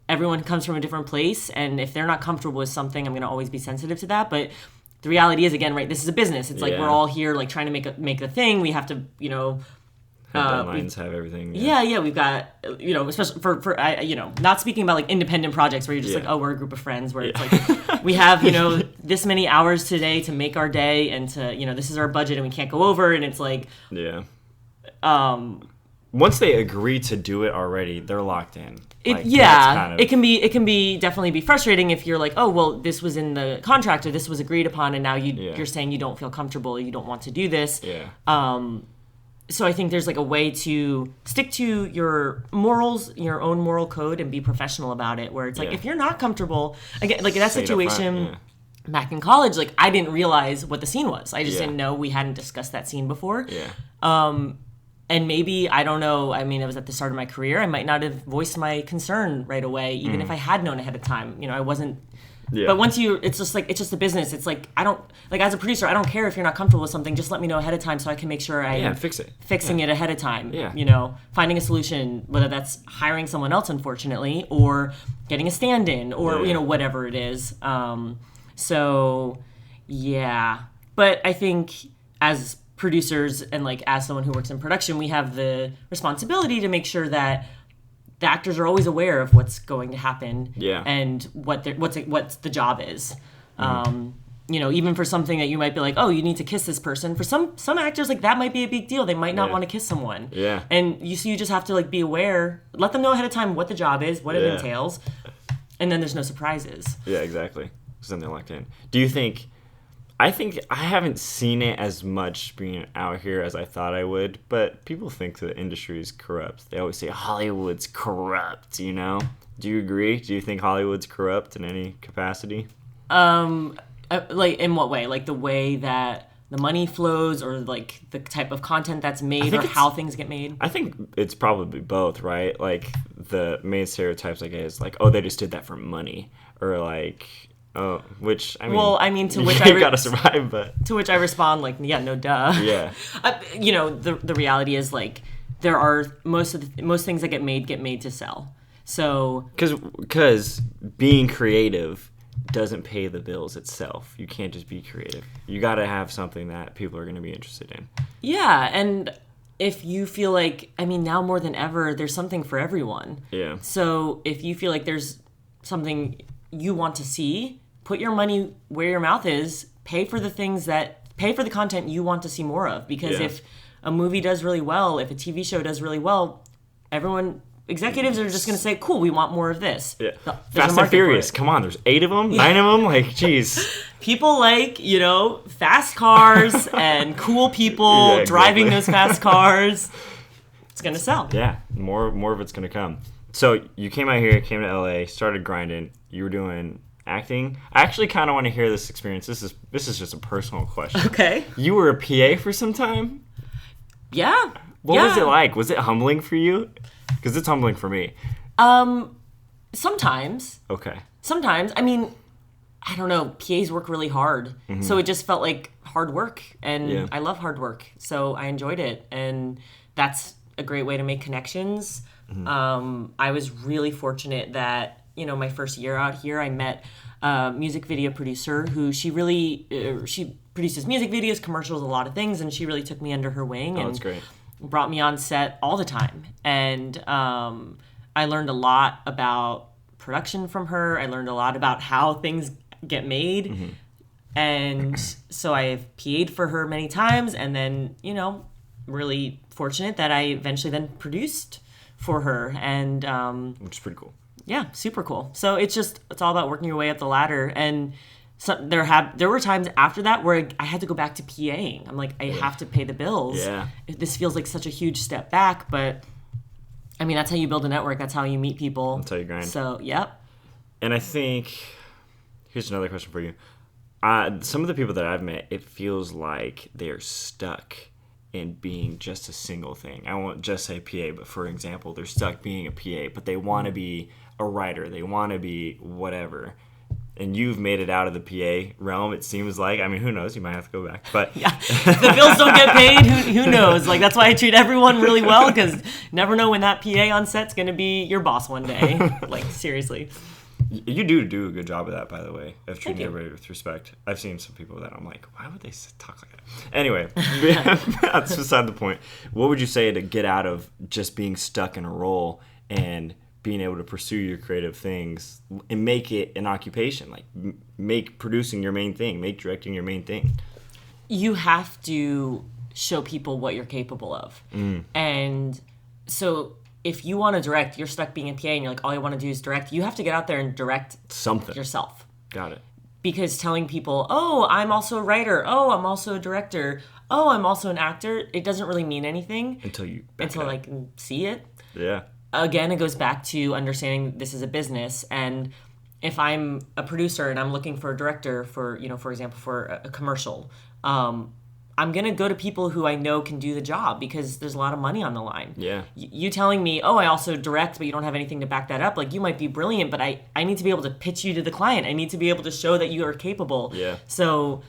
Speaker 2: everyone comes from a different place, and if they're not comfortable with something, I'm going to always be sensitive to that. But the reality is, again, right, this is a business. It's like we're all here like trying to make a thing. We have to,
Speaker 1: have deadlines, have everything.
Speaker 2: Yeah, we've got, especially for not speaking about like independent projects where you're just like, oh, we're a group of friends, where it's like we have, this many hours today to make our day, and to, this is our budget and we can't go over, and it's like
Speaker 1: once they agree to do it already, they're locked in.
Speaker 2: It can be definitely be frustrating if you're like, oh, well, this was in the contract, or this was agreed upon, and now you're saying you don't feel comfortable, you don't want to do this. So I think there's like a way to stick to your morals, your own moral code, and be professional about it, where it's like, if you're not comfortable, again, like in that situation back in college, like I didn't realize what the scene was. I just didn't know, we hadn't discussed that scene before. And maybe, I don't know, I mean, it was at the start of my career, I might not have voiced my concern right away, even if I had known ahead of time. I wasn't, but once it's just a business. It's like, I don't, like as a producer, I don't care if you're not comfortable with something, just let me know ahead of time so I can make sure I'm fixing it ahead of time. Finding a solution, whether that's hiring someone else, unfortunately, or getting a stand-in, or, whatever it is. But I think as producers and like as someone who works in production, we have the responsibility to make sure that the actors are always aware of what's going to happen and what the job is. Even for something that you might be like, oh, you need to kiss this person. For some actors, like that might be a big deal. They might not want to kiss someone. And you just have to like be aware, let them know ahead of time what the job is, what it entails, and then there's no surprises.
Speaker 1: Yeah, exactly. Because then they're locked in. Do you think? I think I haven't seen it as much being out here as I thought I would, but people think the industry is corrupt. They always say Hollywood's corrupt, Do you agree? Do you think Hollywood's corrupt in any capacity?
Speaker 2: Like in what way? Like the way that the money flows, or like the type of content that's made, or how things get made?
Speaker 1: I think it's probably both, right? Like the main stereotypes I get is like, oh, they just did that for money, or like... Oh, which I mean.
Speaker 2: Well, I mean, to which
Speaker 1: you gotta survive, but
Speaker 2: to which I respond like, yeah, no, duh.
Speaker 1: Yeah.
Speaker 2: The reality is like there are most things that get made to sell. So
Speaker 1: because being creative doesn't pay the bills itself. You can't just be creative. You gotta have something that people are gonna be interested in.
Speaker 2: Yeah, and if you feel like, I mean, now more than ever, there's something for everyone.
Speaker 1: Yeah.
Speaker 2: So if you feel like there's something you want to see, put your money where your mouth is, pay for the content you want to see more of. Because if a movie does really well, if a TV show does really well, executives are just going to say, cool, we want more of this.
Speaker 1: Yeah. Fast and Furious, come on, there's 8 of them, 9 of them, like, jeez.
Speaker 2: People like, fast cars and cool people driving those fast cars. It's going to sell.
Speaker 1: Yeah, more of it's going to come. So you came out here, came to LA, started grinding. You were doing acting. I actually kind of want to hear this experience. This is just a personal question.
Speaker 2: Okay.
Speaker 1: You were a PA for some time?
Speaker 2: Yeah.
Speaker 1: What was it like? Was it humbling for you? Because it's humbling for me.
Speaker 2: Sometimes.
Speaker 1: Okay.
Speaker 2: Sometimes. I mean, I don't know. PAs work really hard. Mm-hmm. So it just felt like hard work. And I love hard work. So I enjoyed it. And that's a great way to make connections. Mm-hmm. I was really fortunate that, my first year out here, I met a music video producer who she produces music videos, commercials, a lot of things, and she really took me under her wing and
Speaker 1: that's great.
Speaker 2: Brought me on set all the time. And I learned a lot about production from her. I learned a lot about how things get made. Mm-hmm. And so I've PA'd for her many times, and then, really fortunate that I eventually then produced for her. And
Speaker 1: which is pretty cool.
Speaker 2: Yeah, super cool. So it's all about working your way up the ladder. And so there were times after that where I had to go back to PAing. I'm like, I have to pay the bills.
Speaker 1: Yeah.
Speaker 2: This feels like such a huge step back, but I mean, that's how you build a network. That's how you meet people.
Speaker 1: That's how you grind.
Speaker 2: So, yep.
Speaker 1: And I think, here's another question for you. Some of the people that I've met, it feels like they're stuck in being just a single thing. I won't just say PA, but for example, they're stuck being a PA, but they want to be a writer. They want to be whatever. And you've made it out of the PA realm, it seems like. I mean, who knows? You might have to go back. But
Speaker 2: yeah, if the bills don't get paid, who knows? Like, that's why I treat everyone really well, because never know when that PA on set's going to be your boss one day. Like, seriously.
Speaker 1: You do a good job of that, by the way, of treating everybody with respect. I've seen some people that I'm like, why would they talk like that? Anyway, that's beside the point. What would you say to get out of just being stuck in a role and being able to pursue your creative things and make it an occupation? Like, make producing your main thing, make directing your main thing.
Speaker 2: You have to show people what you're capable of. And so if you want to direct, you're stuck being a PA and you're like, all I want to do is direct. You have to get out there and direct
Speaker 1: something
Speaker 2: yourself.
Speaker 1: Got it.
Speaker 2: Because telling people, oh, I'm also a writer. Oh, I'm also a director. Oh, I'm also an actor. It doesn't really mean anything until I can see it.
Speaker 1: Yeah.
Speaker 2: Again, it goes back to understanding this is a business. And if I'm a producer and I'm looking for a director for, for example, for a commercial, I'm going to go to people who I know can do the job because there's a lot of money on the line.
Speaker 1: Yeah.
Speaker 2: You telling me, oh, I also direct, but you don't have anything to back that up. Like, you might be brilliant, but I need to be able to pitch you to the client. I need to be able to show that you are capable.
Speaker 1: Yeah.
Speaker 2: So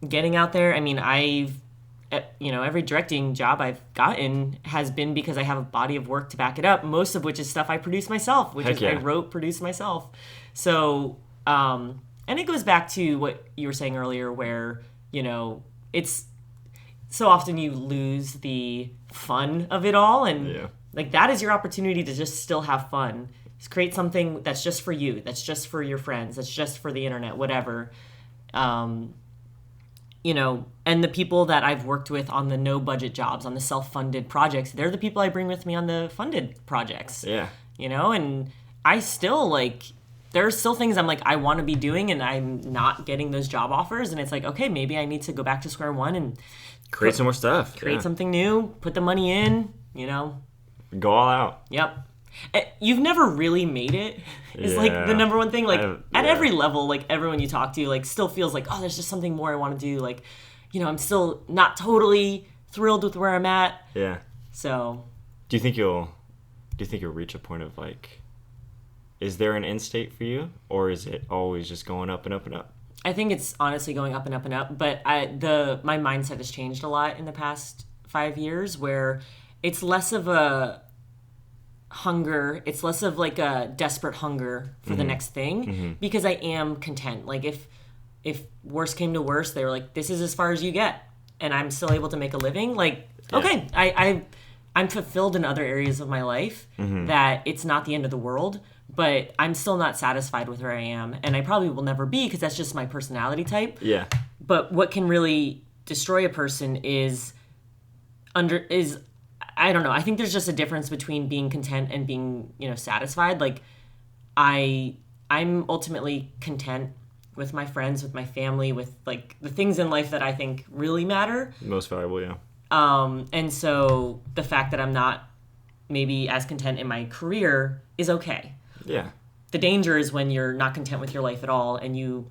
Speaker 2: getting out there, I mean, every directing job I've gotten has been because I have a body of work to back it up, most of which is stuff I produce myself, I wrote, produced myself. So, and it goes back to what you were saying earlier where, it's so often you lose the fun of it all. And like, that is your opportunity to just still have fun. Just create something that's just for you, that's just for your friends, that's just for the internet, whatever. And the people that I've worked with on the no budget jobs, on the self-funded projects, they're the people I bring with me on the funded projects.
Speaker 1: Yeah.
Speaker 2: And I still there are still things I'm like, I want to be doing and I'm not getting those job offers. And it's like, okay, maybe I need to go back to square one and
Speaker 1: create some more stuff.
Speaker 2: Create something new, put the money in,
Speaker 1: Go all out.
Speaker 2: Yep. You've never really made it. It's like the number one thing. Like, at every level, like, everyone you talk to, like, still feels like, oh, there's just something more I want to do. Like, I'm still not totally thrilled with where I'm at.
Speaker 1: Yeah.
Speaker 2: So.
Speaker 1: Do you think you'll reach a point of, like, is there an end state for you? Or is it always just going up and up and up?
Speaker 2: I think it's honestly going up and up and up. But my mindset has changed a lot in the past 5 years where it's less of a hunger, it's less of like a desperate hunger for the next thing because I am content. Like, if worst came to worst, they were like, this is as far as you get and I'm still able to make a living, like, okay, I'm fulfilled in other areas of my life, that it's not the end of the world, but I'm still not satisfied with where I am, and I probably will never be because that's just my personality type.
Speaker 1: Yeah.
Speaker 2: But what can really destroy a person is I don't know. I think there's just a difference between being content and being, satisfied. Like, I'm ultimately content with my friends, with my family, with like the things in life that I think really matter.
Speaker 1: Most valuable, yeah.
Speaker 2: And so the fact that I'm not maybe as content in my career is okay.
Speaker 1: Yeah.
Speaker 2: The danger is when you're not content with your life at all and you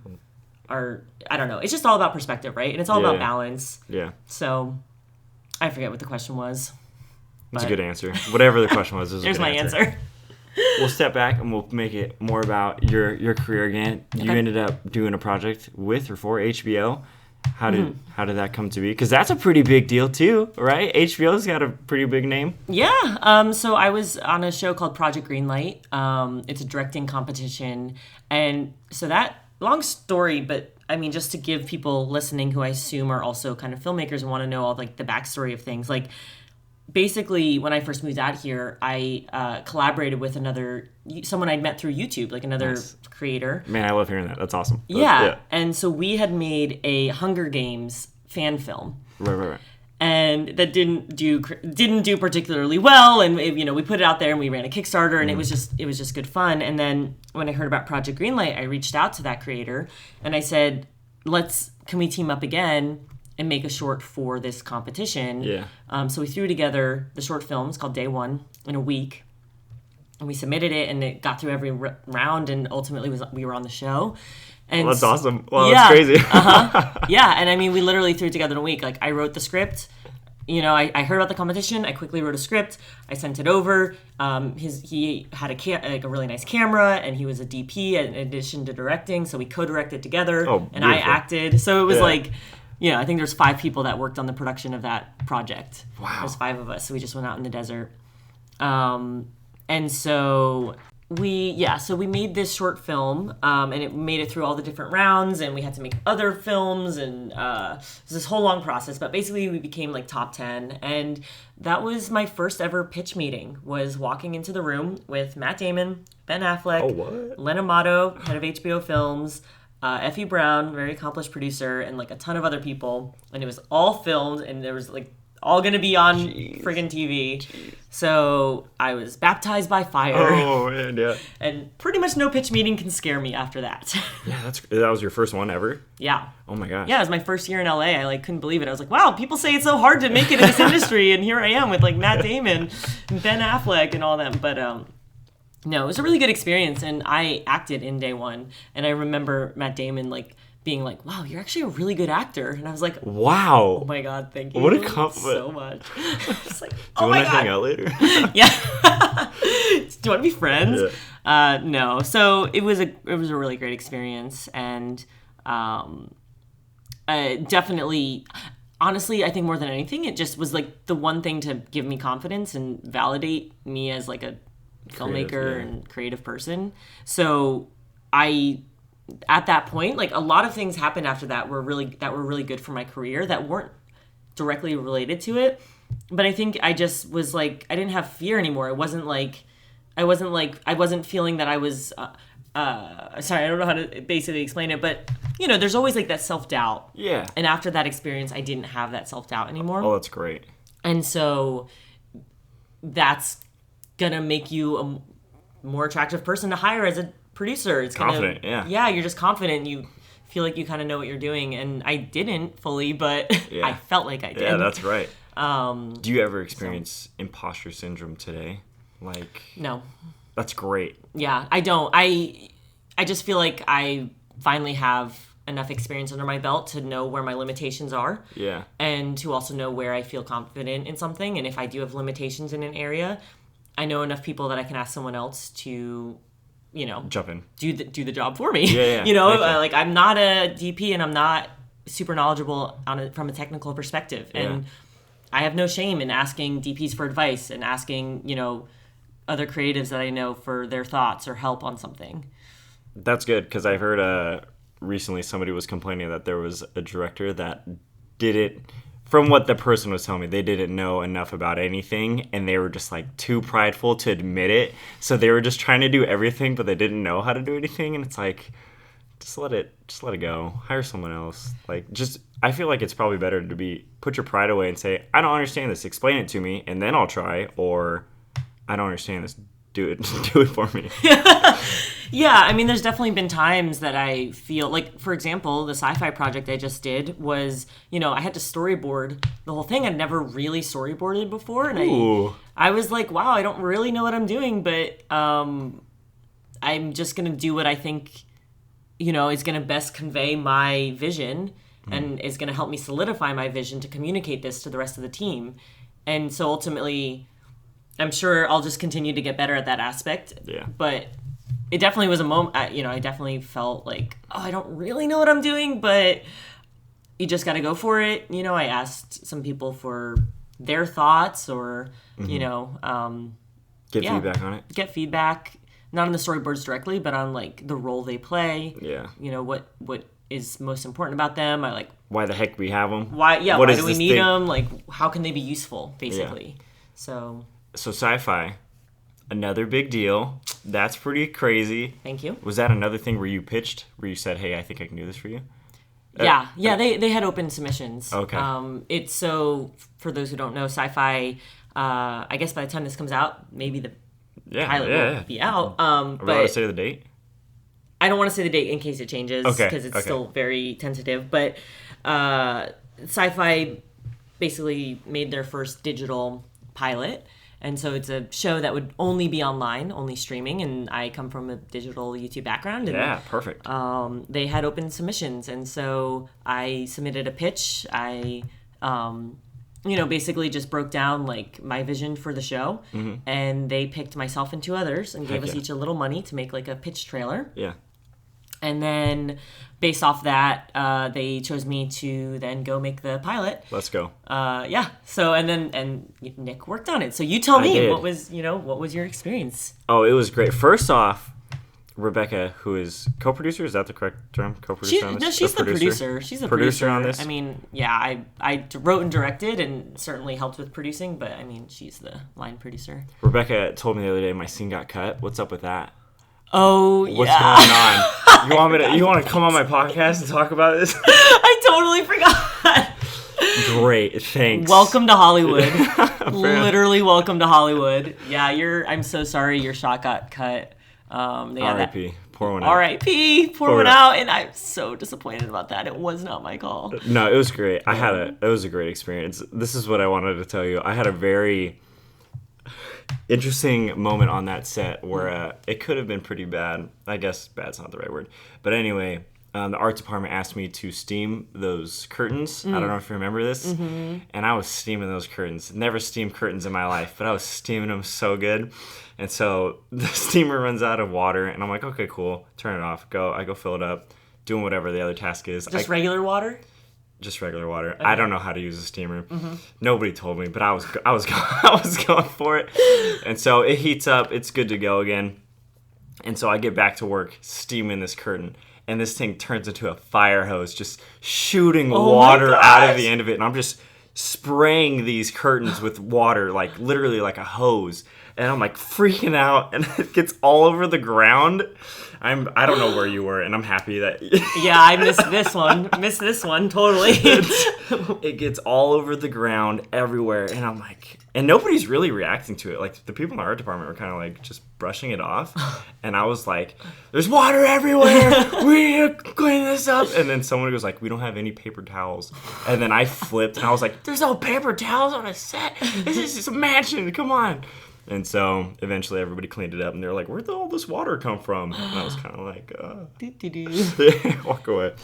Speaker 2: are, I don't know. It's just all about perspective, right? And it's all about balance.
Speaker 1: Yeah.
Speaker 2: So I forget what the question was.
Speaker 1: That's a good answer. Whatever the question was,
Speaker 2: there's my answer.
Speaker 1: We'll step back and we'll make it more about your career again. Okay. You ended up doing a project with or for HBO. How did that come to be? Because that's a pretty big deal too, right? HBO's got a pretty big name.
Speaker 2: Yeah. So I was on a show called Project Greenlight. It's a directing competition, and so that long story, but I mean, just to give people listening who I assume are also kind of filmmakers and want to know all like the backstory of things, like. basically, when I first moved out here, I collaborated with someone I'd met through YouTube, like another creator.
Speaker 1: Man, I love hearing that. That's awesome.
Speaker 2: Yeah. And so we had made a Hunger Games fan film.
Speaker 1: Right.
Speaker 2: And that didn't do particularly well, and we put it out there and we ran a Kickstarter, and it was just good fun. And then when I heard about Project Greenlight, I reached out to that creator and I said, can we team up again and make a short for this competition?
Speaker 1: Yeah.
Speaker 2: So we threw together the short film. It's called Day One, in a week, and we submitted it, and it got through every round, and ultimately we were on the show. And
Speaker 1: that's awesome. Well, that's crazy.
Speaker 2: Yeah, and I mean, we literally threw it together in a week. Like, I wrote the script. I heard about the competition. I quickly wrote a script. I sent it over. He had a really nice camera, and he was a DP in addition to directing. So we co-directed together, and I acted. So it was I think there's 5 people that worked on the production of that project.
Speaker 1: Wow.
Speaker 2: There's 5 of us. So we just went out in the desert. And so we made this short film, and it made it through all the different rounds, and we had to make other films, and it was this whole long process. But basically, we became like top 10, and that was my first ever pitch meeting. Was walking into the room with Matt Damon, Ben Affleck, Len Amato, head of HBO Films, Effie Brown, very accomplished producer, and like a ton of other people, and it was all filmed, and there was like all gonna be on friggin' TV. Jeez. So I was baptized by fire.
Speaker 1: Oh man, yeah.
Speaker 2: And pretty much no pitch meeting can scare me after that.
Speaker 1: Yeah, that was your first one ever?
Speaker 2: Yeah.
Speaker 1: Oh my gosh.
Speaker 2: Yeah, it was my first year in LA. I couldn't believe it. I was like, wow, people say it's so hard to make it in this industry, and here I am with like Matt Damon and Ben Affleck and all them. But no, it was a really good experience, and I acted in Day One, and I remember Matt Damon being like, wow, you're actually a really good actor. And I was like,
Speaker 1: wow.
Speaker 2: Oh my God, thank you.
Speaker 1: What a compliment.
Speaker 2: So much. It's like,
Speaker 1: do you want to hang out later?
Speaker 2: Yeah. Do you want to be friends? Yeah. No. So it was a really great experience. And definitely, honestly, I think more than anything, it just was like the one thing to give me confidence and validate me as like a filmmaker and creative person. So at that point, like a lot of things happened after that were really good for my career that weren't directly related to it. But I think I just was like, I didn't have fear anymore. I wasn't feeling that I was, sorry, I don't know how to basically explain it, but there's always like that self-doubt.
Speaker 1: Yeah.
Speaker 2: And after that experience, I didn't have that self-doubt anymore.
Speaker 1: Oh, that's great.
Speaker 2: And so that's gonna make you a more attractive person to hire as a producer. It's
Speaker 1: confident. Yeah,
Speaker 2: you're just confident. You feel like you kind of know what you're doing, and I didn't fully, but I felt like I did.
Speaker 1: Yeah, that's right. Do you ever experience imposter syndrome today?
Speaker 2: No.
Speaker 1: That's great.
Speaker 2: Yeah, I don't. I just feel like I finally have enough experience under my belt to know where my limitations are.
Speaker 1: Yeah. And
Speaker 2: to also know where I feel confident in something, and if I do have limitations in an area, I know enough people that I can ask someone else to
Speaker 1: jump in,
Speaker 2: do the job for me.
Speaker 1: Yeah.
Speaker 2: Like I'm not a DP, and I'm not super knowledgeable from a technical perspective, and I have no shame in asking DPs for advice and asking other creatives that I know for their thoughts or help on something.
Speaker 1: That's good, because I heard recently somebody was complaining that there was a director that didn't. From what the person was telling me, they didn't know enough about anything, and they were just too prideful to admit it. So they were just trying to do everything, but they didn't know how to do anything. And it's like, just let it go. Hire someone else. I feel like it's probably better to put your pride away and say, I don't understand this. Explain it to me, and then I'll try. Or I don't understand this. Do it for me.
Speaker 2: Yeah, I mean, there's definitely been times that I feel like, for example, the SYFY project I just did was, I had to storyboard the whole thing. I'd never really storyboarded before, and I was like, wow, I don't really know what I'm doing, but I'm just gonna do what I think, is gonna best convey my vision and is gonna help me solidify my vision to communicate this to the rest of the team. And so ultimately, I'm sure I'll just continue to get better at that aspect.
Speaker 1: Yeah.
Speaker 2: But it definitely was a moment, I definitely felt like, I don't really know what I'm doing, but you just got to go for it. I asked some people for their thoughts or,
Speaker 1: get feedback on it.
Speaker 2: Get feedback, not on the storyboards directly, but on the role they play.
Speaker 1: Yeah.
Speaker 2: What is most important about them.
Speaker 1: Why the heck we have them.
Speaker 2: Why do we need them? How can they be useful, basically? So
Speaker 1: SciFi, another big deal. That's pretty crazy.
Speaker 2: Thank you.
Speaker 1: Was that another thing where you pitched, where you said, hey, I think I can do this for you?
Speaker 2: Yeah, they had open submissions.
Speaker 1: Okay.
Speaker 2: It's so, for those who don't know, SYFY, I guess by the time this comes out, maybe the pilot will be out.
Speaker 1: Are we allowed to say the date?
Speaker 2: I don't want to say the date in case it changes, because it's still very tentative. But SYFY basically made their first digital pilot. And so it's a show that would only be online, only streaming, and I come from a digital YouTube background. And,
Speaker 1: yeah, perfect.
Speaker 2: They had open submissions, and so I submitted a pitch. I, basically just broke down like my vision for the show, and they picked myself and two others and gave us each a little money to make like a pitch trailer.
Speaker 1: Yeah.
Speaker 2: And then, based off that, they chose me to then go make the pilot.
Speaker 1: Let's go.
Speaker 2: So and Nick worked on it. So you tell me, what was your experience?
Speaker 1: Oh, it was great. First off, Rebecca, who is co-producer, is that the correct term? Co-producer on this?
Speaker 2: No, she's the producer. She's the
Speaker 1: producer on this.
Speaker 2: I mean, yeah, I wrote and directed and certainly helped with producing, but I mean, she's the line producer.
Speaker 1: Rebecca told me the other day my scene got cut. What's up with that?
Speaker 2: Oh,
Speaker 1: What's going on? You want to come on my podcast and talk about this?
Speaker 2: I totally forgot.
Speaker 1: Great, thanks.
Speaker 2: Welcome to Hollywood. Literally welcome to Hollywood. Yeah, I'm so sorry your shot got cut.
Speaker 1: R.I.P. Pour one out.
Speaker 2: R.I.P. Pour one out, and I'm so disappointed about that. It was not my call.
Speaker 1: No, it was great. It was a great experience. This is what I wanted to tell you. I had a very interesting moment on that set where it could have been pretty bad. I guess bad's not the right word. But anyway, the art department asked me to steam those curtains. I don't know if you remember this. And I was steaming those curtains. Never steamed curtains in my life, but I was steaming them so good. And so the steamer runs out of water, and I'm like, okay, cool. Turn it off. I go fill it up, doing whatever the other task is.
Speaker 2: Just regular water?
Speaker 1: Just regular water. Okay. I don't know how to use a steamer. Nobody told me, but I was going for it. And so it heats up. It's good to go again. And so I get back to work steaming this curtain, and this thing turns into a fire hose, just shooting water out of the end of it. And I'm just spraying these curtains with water, like literally like a hose. And I'm like freaking out, and it gets all over the ground. I don't know where you were, and I'm happy that.
Speaker 2: Yeah, I missed this one. Missed this one totally.
Speaker 1: It gets all over the ground everywhere, and I'm like, and nobody's really reacting to it. Like the people in the art department were kind of like just brushing it off, and I was like, "There's water everywhere. We need to clean this up." And then someone goes like, "We don't have any paper towels." And then I flipped, and I was like, "There's no paper towels on a set. This is just a mansion. Come on." And so eventually everybody cleaned it up, and they were like, "Where'd all this water come from?" And I was kind of like, walk away.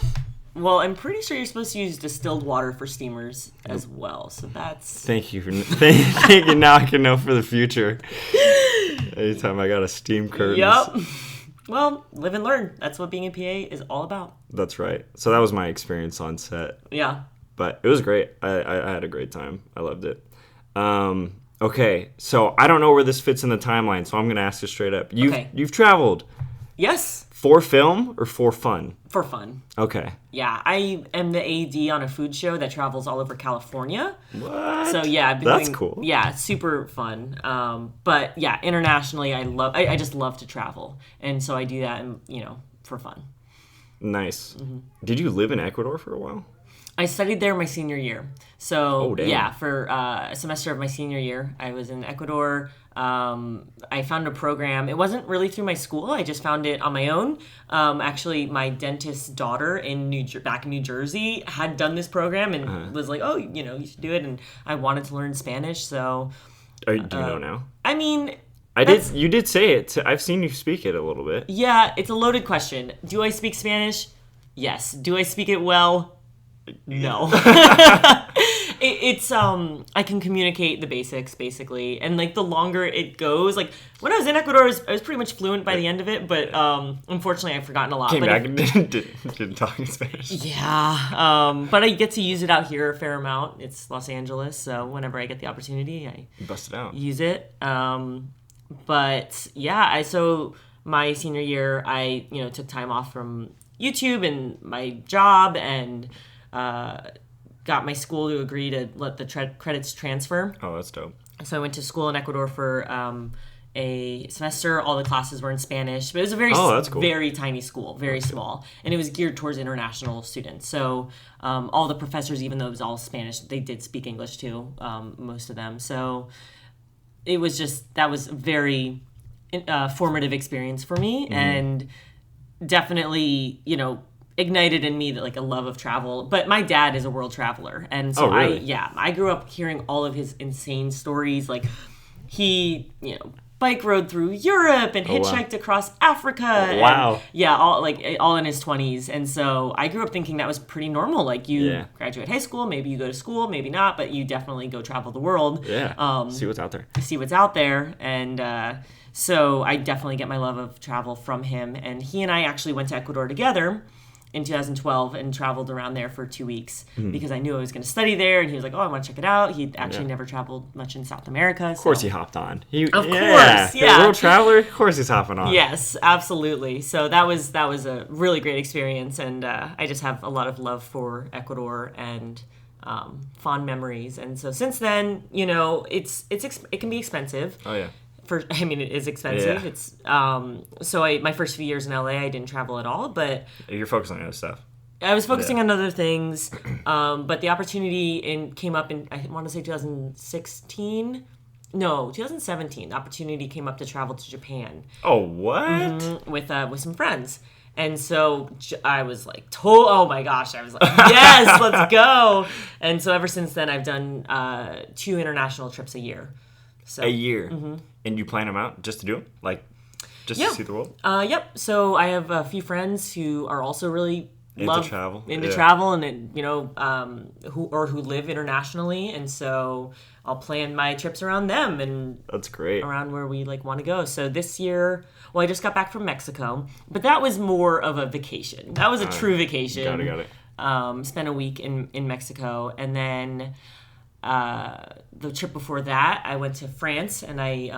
Speaker 2: Well, I'm pretty sure you're supposed to use distilled water for steamers as well. So that's...
Speaker 1: Thank you. Thank you. Now I can know for the future. Anytime I got to steam curtains.
Speaker 2: Yep. Well, live and learn. That's what being a PA is all about.
Speaker 1: That's right. So that was my experience on set.
Speaker 2: Yeah.
Speaker 1: But it was great. I had a great time. I loved it. Okay, so I don't know where this fits in the timeline, so I'm going to ask you straight up. You've traveled.
Speaker 2: Yes.
Speaker 1: For film or for fun?
Speaker 2: For fun.
Speaker 1: Okay.
Speaker 2: Yeah, I am the AD on a food show that travels all over California.
Speaker 1: What?
Speaker 2: So yeah,
Speaker 1: That's cool.
Speaker 2: Yeah, super fun. But yeah, internationally, I just love to travel, and so I do that, for fun.
Speaker 1: Nice. Mm-hmm. Did you live in Ecuador for a while?
Speaker 2: I studied there my senior year. So, for a semester of my senior year, I was in Ecuador. I found a program. It wasn't really through my school. I just found it on my own. Actually, my dentist's daughter back in New Jersey had done this program and was like, "Oh, you should do it." And I wanted to learn Spanish, so...
Speaker 1: Do you know now?
Speaker 2: I mean...
Speaker 1: You did say it. I've seen you speak it a little bit.
Speaker 2: Yeah, it's a loaded question. Do I speak Spanish? Yes. Do I speak it well? No. It's I can communicate the basics basically, and like the longer it goes, like when I was in Ecuador, I was pretty much fluent by the end of it, but unfortunately I've forgotten a lot.
Speaker 1: Came back and didn't talk in Spanish.
Speaker 2: Yeah, but I get to use it out here a fair amount. It's Los Angeles, so whenever I get the opportunity, I
Speaker 1: bust it out.
Speaker 2: Use it. But yeah, so my senior year, I took time off from YouTube and my job and got my school to agree to let the credits transfer.
Speaker 1: Oh, that's dope.
Speaker 2: So I went to school in Ecuador for a semester. All the classes were in Spanish, but it was a
Speaker 1: that's cool.
Speaker 2: very tiny school, very small, and it was geared towards international students. So all the professors, even though it was all Spanish, they did speak English too, most of them. So it was that was a very formative experience for me, and definitely, ignited in me like a love of travel. But my dad is a world traveler, and so
Speaker 1: really?
Speaker 2: I grew up hearing all of his insane stories. Like he, bike rode through Europe and hitchhiked across Africa.
Speaker 1: Oh, wow.
Speaker 2: And, all in his 20s. And so I grew up thinking that was pretty normal. Like you graduate high school, maybe you go to school, maybe not, but you definitely go travel the world.
Speaker 1: Yeah. See what's out there.
Speaker 2: See what's out there. And so I definitely get my love of travel from him. And he and I actually went to Ecuador together in 2012 and traveled around there for 2 weeks because I knew I was going to study there, and he was like, I want to check it out. He'd actually never traveled much in South America.
Speaker 1: Of course he hopped on.
Speaker 2: Of course,
Speaker 1: The world traveler, of course he's hopping on.
Speaker 2: Yes, absolutely. So that was a really great experience, and I just have a lot of love for Ecuador and fond memories. And so since then, it can be expensive.
Speaker 1: Oh, yeah.
Speaker 2: It is expensive.
Speaker 1: Yeah.
Speaker 2: It's my first few years in LA, I didn't travel at all, but
Speaker 1: you're focusing on other stuff.
Speaker 2: I was focusing on other things, but the opportunity came up in, I want to say 2017. The opportunity came up to travel to Japan.
Speaker 1: Oh, what?
Speaker 2: With some friends. And so I was like, oh my gosh, I was like, yes, let's go. And so ever since then, I've done 2 international trips a year. So,
Speaker 1: a year? And you plan them out just to do them? Like, just to see the world?
Speaker 2: Yep. So I have a few friends who are also really
Speaker 1: into travel,
Speaker 2: and who live internationally, and so I'll plan my trips around them and
Speaker 1: that's great,
Speaker 2: around where we want to go. So this year, I just got back from Mexico, but that was more of a vacation. That was a true vacation.
Speaker 1: Got it.
Speaker 2: Spent a week in Mexico, and then the trip before that, I went to France, and I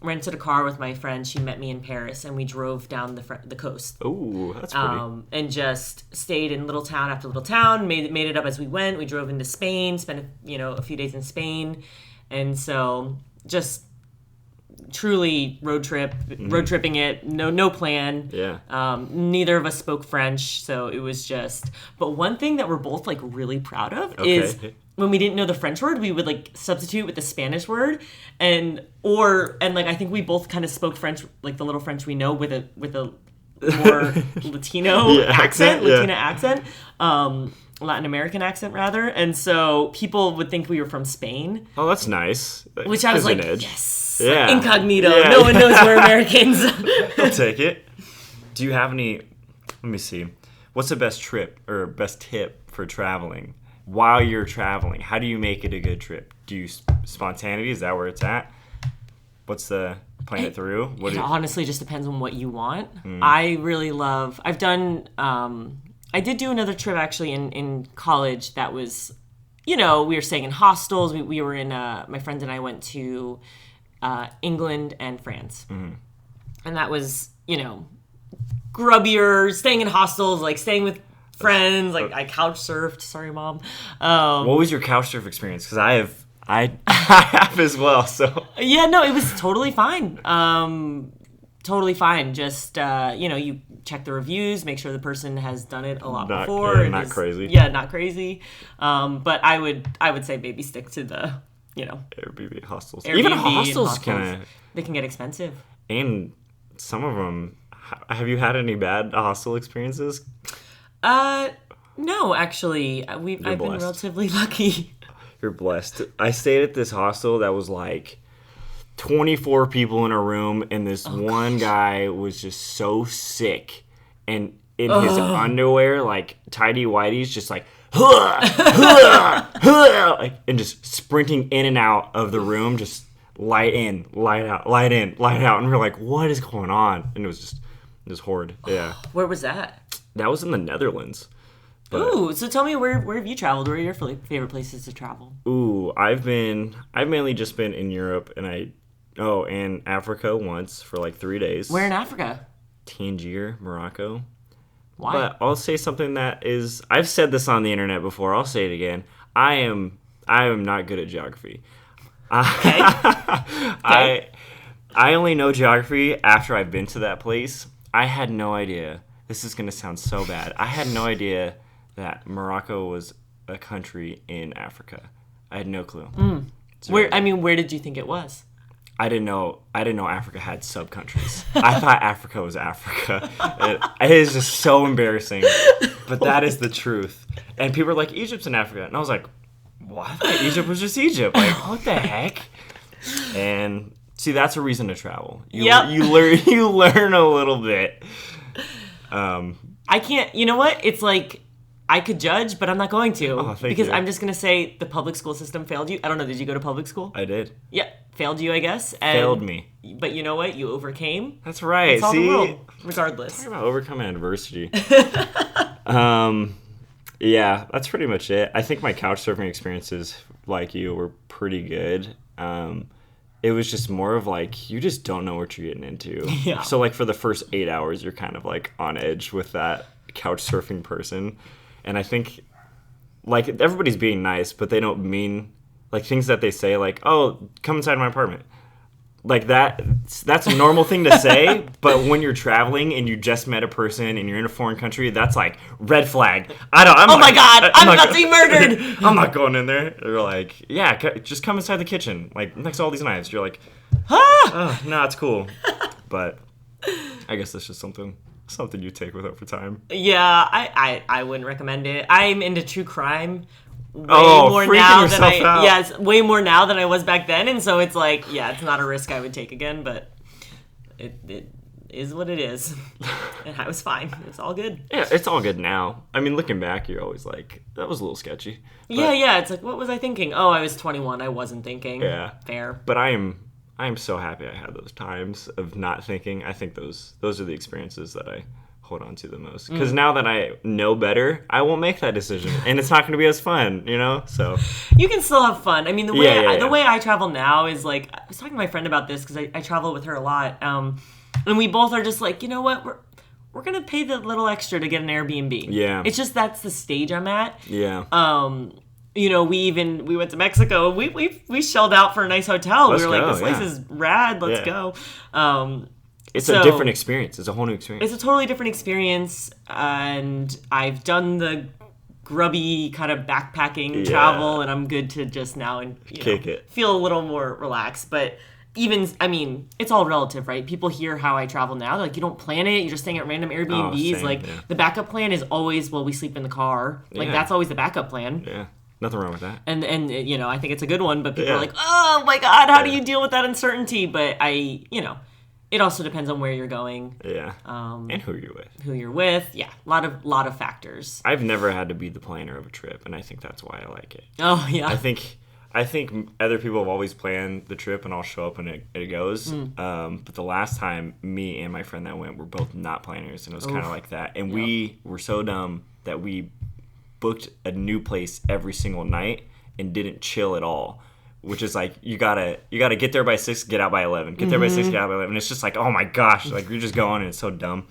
Speaker 2: rented a car with my friend. She met me in Paris, and we drove down the coast.
Speaker 1: Oh, that's pretty.
Speaker 2: And just stayed in little town after little town. Made it up as we went. We drove into Spain, spent a few days in Spain, and so just truly road tripping it. No plan.
Speaker 1: Yeah.
Speaker 2: Neither of us spoke French, so it was just. But one thing that we're both really proud of is when we didn't know the French word, we would substitute with the Spanish word, and I think we both kind of spoke French, the little French we know, with a more Latino accent, Latina accent, Latin American accent rather, and so people would think we were from Spain.
Speaker 1: Oh, that's nice.
Speaker 2: Which I was like,
Speaker 1: edge.
Speaker 2: yes,
Speaker 1: yeah,
Speaker 2: incognito. Yeah. No one knows we're Americans.
Speaker 1: I'll take it. Do you have any? Let me see. What's the best trip or best tip for traveling? While you're traveling, how do you make it a good trip? Do you spontaneity? Is that where it's at? What's the plan it through?
Speaker 2: It honestly just depends on what you want. I really love. I've done. I did do another trip actually in college. That was, we were staying in hostels. We were in. My friends and I went to England and France, and that was grubbier. Staying in hostels, staying with friends, I couch surfed. Sorry, Mom.
Speaker 1: What was your couch surf experience? Because I have as well. So
Speaker 2: yeah, no, it was totally fine. Totally fine. Just you check the reviews, make sure the person has done it a lot before.
Speaker 1: Yeah, not crazy.
Speaker 2: Yeah, not crazy. But I would say maybe stick to the
Speaker 1: Airbnb hostels.
Speaker 2: Airbnb
Speaker 1: Even hostels
Speaker 2: they can get expensive.
Speaker 1: And some of them. Have you had any bad hostel experiences?
Speaker 2: No, actually, I've been relatively lucky.
Speaker 1: You're blessed. I stayed at this hostel that was 24 people in a room, and this one guy was just so sick, and in his underwear, tidy whities, just and just sprinting in and out of the room, just light in, light out, light in, light out, and we're like, what is going on? And it was horrid. Yeah.
Speaker 2: Where was that?
Speaker 1: That was in the Netherlands.
Speaker 2: Ooh, so tell me where have you traveled? Where are your favorite places to travel?
Speaker 1: Ooh, I've mainly just been in Europe, and and Africa once for 3 days.
Speaker 2: Where in Africa?
Speaker 1: Tangier, Morocco.
Speaker 2: Why?
Speaker 1: But I'll say something that is, I've said this on the internet before, I'll say it again. I am not good at geography.
Speaker 2: Okay.
Speaker 1: I only know geography after I've been to that place. I had no idea. This is going to sound so bad. I had no idea that Morocco was a country in Africa. I had no clue.
Speaker 2: Where did you think it was?
Speaker 1: I didn't know Africa had sub-countries. I thought Africa was Africa. It is just so embarrassing. But that is the truth. And people are like, Egypt's in Africa. And I was like, what? I thought Egypt was just Egypt. Like, what the heck? And see, that's a reason to travel. You learn a little bit.
Speaker 2: I can't, you know what? It's like, I could judge, but I'm not going to. Because you. I'm just going to say the public school system failed you. I don't know, did you go to public school?
Speaker 1: I did.
Speaker 2: Yeah, failed you, I guess.
Speaker 1: Failed me.
Speaker 2: But you know what? You overcame.
Speaker 1: That's right.
Speaker 2: It's all the world, regardless.
Speaker 1: Talk about overcoming adversity. Yeah, that's pretty much it. I think my couch surfing experiences, like you, were pretty good. It was just more of like, you just don't know what you're getting into.
Speaker 2: Yeah.
Speaker 1: So like for the first 8 hours, you're kind of like on edge with that couch surfing person. And I think like everybody's being nice, but they don't mean like things that they say like, oh, come inside my apartment. Like that's a normal thing to say, but when you're traveling and you just met a person and you're in a foreign country, that's like red flag. I'm about to be murdered. I'm not going in there. They're like, yeah, just come inside the kitchen, like next to all these knives. You're like, oh, no, it's cool. But I guess that's just something you take with over time.
Speaker 2: Yeah, I wouldn't recommend it. I'm into true crime. Way more now than way more now than I was back then, and so it's like, yeah, it's not a risk I would take again, but it is what it is. And I was fine. It's all good.
Speaker 1: Yeah, it's all good now. I mean, looking back, you're always like, that was a little sketchy. But,
Speaker 2: yeah, it's like, what was I thinking? Oh, I was 21. I wasn't thinking.
Speaker 1: Yeah.
Speaker 2: Fair.
Speaker 1: But I am so happy I had those times of not thinking. I think those are the experiences that I hold on to the most, because now that I know better, I won't make that decision, and it's not going to be as fun, so
Speaker 2: you can still have fun. I mean, the way I travel now is like, I was talking to my friend about this because I travel with her a lot, and we both are just like, you know what, we're gonna pay the little extra to get an Airbnb.
Speaker 1: Yeah,
Speaker 2: it's just that's the stage I'm at.
Speaker 1: Yeah.
Speaker 2: We went to Mexico. We shelled out for a nice hotel. We were like, this place is rad. Let's go.
Speaker 1: It's a different experience. It's a whole new experience.
Speaker 2: It's a totally different experience, and I've done the grubby kind of backpacking travel, and I'm good to just now and
Speaker 1: kick it.
Speaker 2: Feel a little more relaxed. But it's all relative, right? People hear how I travel now. They're like, you don't plan it. You're just staying at random Airbnbs. The backup plan is always, we sleep in the car. That's always the backup plan.
Speaker 1: Yeah. Nothing wrong with that.
Speaker 2: And I think it's a good one, but people are like, oh my God, how do you deal with that uncertainty? But it also depends on where you're going.
Speaker 1: Yeah. And who you're with.
Speaker 2: Who you're with. Yeah. A lot of factors.
Speaker 1: I've never had to be the planner of a trip, and I think that's why I like it.
Speaker 2: Oh, yeah.
Speaker 1: I think other people have always planned the trip, and I'll show up when it goes. But the last time, me and my friend that went were both not planners, and it was kind of like that. And we were so dumb that we booked a new place every single night and didn't chill at all. Which is like, you gotta get there by 6, get out by 11. Get there by 6, get out by 11. It's just like, oh my gosh, like you're just going, and it's so dumb.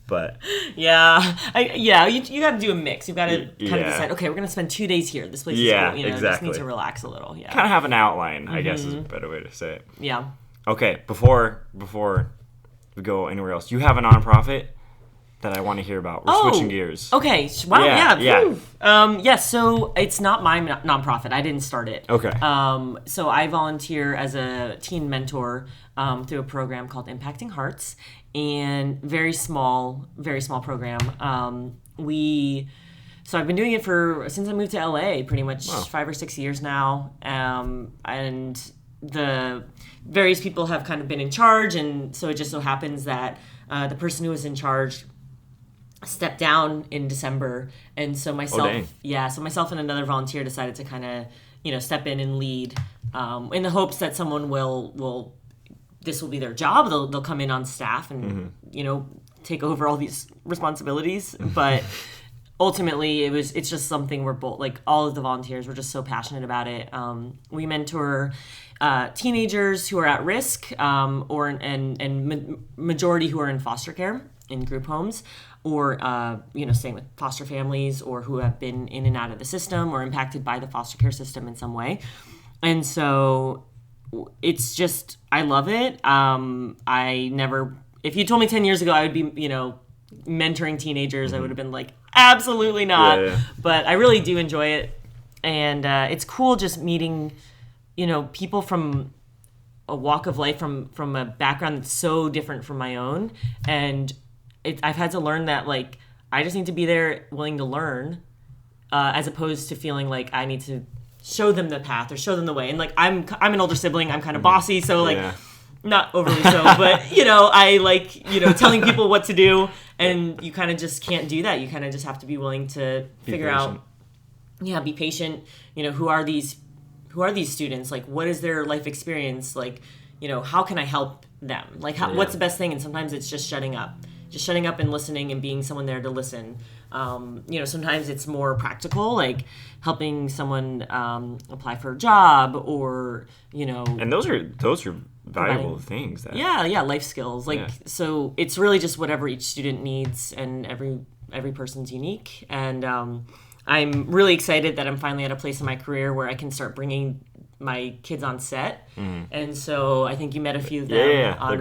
Speaker 1: But
Speaker 2: you got to do a mix. You've got to kind of decide, okay, we're gonna spend 2 days here. This place is cool.
Speaker 1: Exactly.
Speaker 2: Just need to relax a little. Yeah.
Speaker 1: Kind of have an outline, I guess is a better way to say it.
Speaker 2: Yeah.
Speaker 1: Okay, before we go anywhere else, you have a nonprofit that I want to hear about. We're switching gears.
Speaker 2: Okay. Wow. Yeah. So it's not my nonprofit. I didn't start it.
Speaker 1: Okay.
Speaker 2: So I volunteer as a teen mentor through a program called Impacting Hearts, and very small program. So I've been doing it since I moved to LA, pretty much 5 or 6 years now, and the various people have kind of been in charge, and so it just so happens that the person who was in charge stepped down in December, and so myself and another volunteer decided to kind of step in and lead, in the hopes that someone will this will be their job. They'll come in on staff and take over all these responsibilities, but ultimately it's just something we're both, like, all of the volunteers were just so passionate about it. We mentor teenagers who are at risk, majority who are in foster care in group homes, or staying with foster families, or who have been in and out of the system or impacted by the foster care system in some way. And so it's just, I love it. If you told me 10 years ago I would be, mentoring teenagers, I would have been like, absolutely not.
Speaker 1: Yeah.
Speaker 2: But I really do enjoy it. And it's cool just meeting, people from a walk of life, from a background that's so different from my own. And I've had to learn that, like, I just need to be there willing to learn, as opposed to feeling like I need to show them the path or show them the way. And like, I'm an older sibling, I'm kind of bossy, so like, not overly so, but I like, telling people what to do, and you kind of just can't do that. You kind of just have to be willing to figure out, be patient. Who are these students? Like, what is their life experience? Like, how can I help them? Like, what's the best thing? And sometimes it's just shutting up and listening and being someone there to listen. Sometimes it's more practical, like helping someone apply for a job, or
Speaker 1: And those are valuable things.
Speaker 2: Life skills. So it's really just whatever each student needs, and every person's unique. And I'm really excited that I'm finally at a place in my career where I can start bringing my kids on set. And so I think you met a few of them on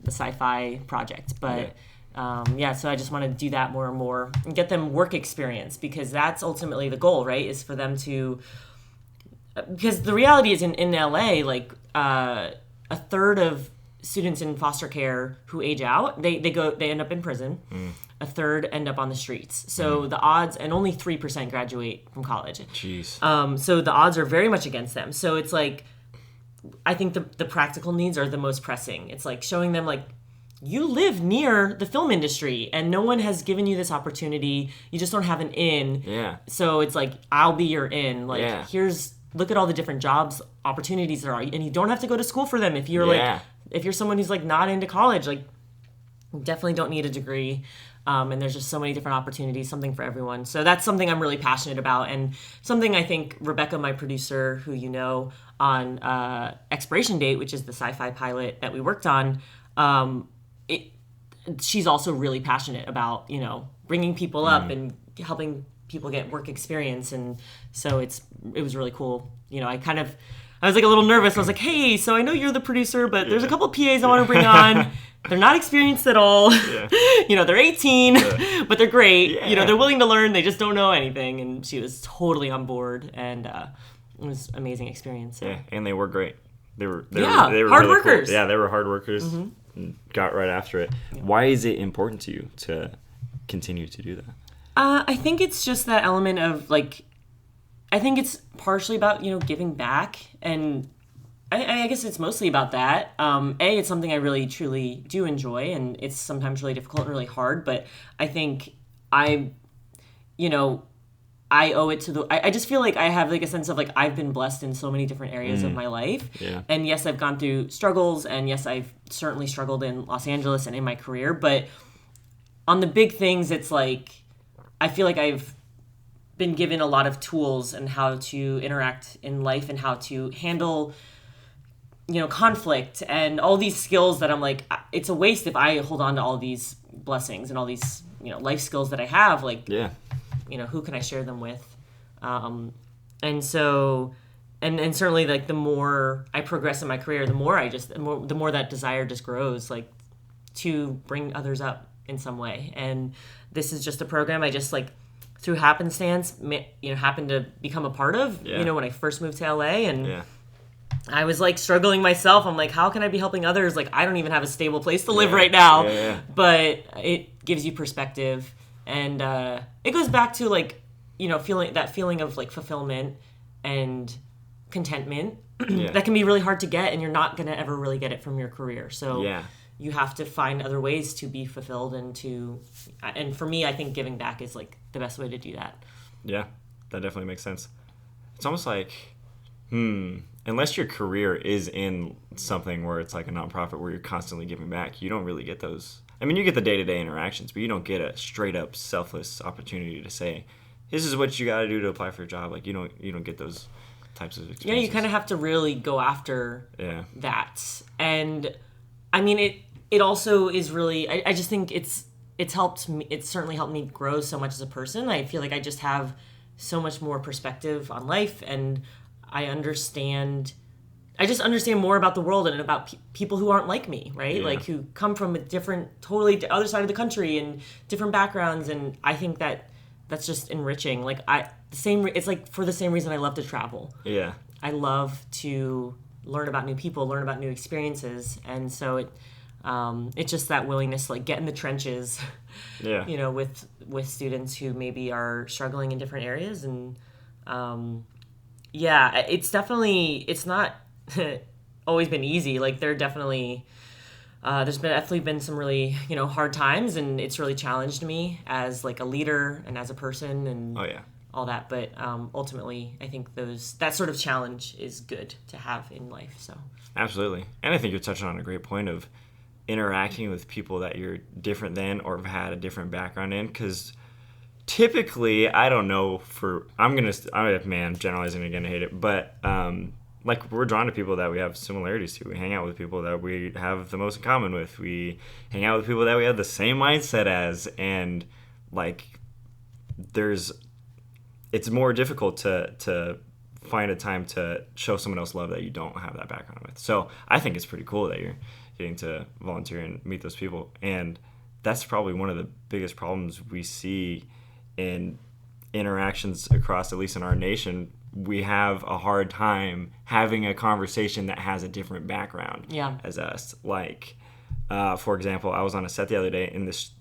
Speaker 2: the SYFY project, but. So I just want to do that more and more and get them work experience, because that's ultimately the goal, right? Is for them to, because the reality is in LA, like a third of students in foster care who age out, they end up in prison. A third end up on the streets. So the odds, and only 3% graduate from college.
Speaker 1: Jeez.
Speaker 2: So the odds are very much against them. So it's like, I think the practical needs are the most pressing. It's like showing them, like, you live near the film industry and no one has given you this opportunity. You just don't have an in.
Speaker 1: Yeah.
Speaker 2: So it's like, I'll be your in. Like, look at all the different jobs opportunities there are. And you don't have to go to school for them. If you're if you're someone who's like not into college, like, you definitely don't need a degree. And there's just so many different opportunities, something for everyone. So that's something I'm really passionate about, and something I think Rebecca, my producer, who on Expiration Date, which is the sci-fi pilot that we worked on, she's also really passionate about, bringing people up and helping people get work experience. And so it was really cool. I was like a little nervous. I was like, hey, so I know you're the producer, but there's a couple of PAs I want to bring on. They're not experienced at all. They're 18, but they're great. They're willing to learn. They just don't know anything. And she was totally on board, and it was an amazing experience.
Speaker 1: Yeah, and they were great. They were
Speaker 2: hard
Speaker 1: really
Speaker 2: workers.
Speaker 1: Cool. Yeah, they were hard workers. Got right after it. Why is it important to you to continue to do that?
Speaker 2: I think it's just that element of, like, I think it's partially about, giving back, and I guess it's mostly about that. It's something I really, truly do enjoy, and it's sometimes really difficult and really hard, but I think I owe it to I just feel like I have, like, a sense of, like, I've been blessed in so many different areas of my life.
Speaker 1: Yeah.
Speaker 2: And yes, I've gone through struggles, and yes, I've certainly struggled in Los Angeles and in my career, but on the big things, it's like, I feel like I've been given a lot of tools and how to interact in life and how to handle, conflict and all these skills that I'm like, it's a waste if I hold on to all these blessings and all these, life skills that I have. Like, who can I share them with? And so, and certainly, like, the more I progress in my career, the more that desire just grows, like, to bring others up in some way. And this is just a program I just, like, through happenstance, happened to become a part of, when I first moved to LA, and I was, like, struggling myself. I'm like, how can I be helping others? Like, I don't even have a stable place to live right now, but it gives you perspective. And it goes back to, like, feeling of, like, fulfillment and contentment that can be really hard to get, and you're not going to ever really get it from your career. So you have to find other ways to be fulfilled, and for me, I think giving back is, like, the best way to do that.
Speaker 1: Yeah, that definitely makes sense. It's almost like, unless your career is in something where it's like a nonprofit where you're constantly giving back, you don't really get those. I mean, you get the day-to-day interactions, but you don't get a straight-up selfless opportunity to say, this is what you got to do to apply for a job. Like, you don't get those types of experiences.
Speaker 2: Yeah, you kind of have to really go after that. And, I mean, it also is really, I just think it's helped me, it's certainly helped me grow so much as a person. I feel like I just have so much more perspective on life, and I understand I just understand more about the world and about people who aren't like me, right?
Speaker 1: Yeah.
Speaker 2: Like who come from a different, totally other side of the country and different backgrounds. And I think that's just enriching. Like it's like for the same reason I love to travel.
Speaker 1: Yeah.
Speaker 2: I love to learn about new people, learn about new experiences. And so it's just that willingness to like get in the trenches,
Speaker 1: Yeah.
Speaker 2: you know, with students who maybe are struggling in different areas. And it's not always been easy. Like there's definitely been some really, you know, hard times, and it's really challenged me as like a leader and as a person and all that. But ultimately, I think that sort of challenge is good to have in life. So
Speaker 1: absolutely. And I think you're touching on a great point of interacting with people that you're different than or have had a different background in, because typically, I don't know I'm generalizing again, I hate it, but like we're drawn to people that we have similarities to. We hang out with people that we have the most in common with. We hang out with people that we have the same mindset as, and like it's more difficult to find a time to show someone else love that you don't have that background with. So I think it's pretty cool that you're getting to volunteer and meet those people, and that's probably one of the biggest problems we see in interactions across, at least in our nation. We have a hard time having a conversation that has a different background as us. Like, for example, I was on a set the other day, and this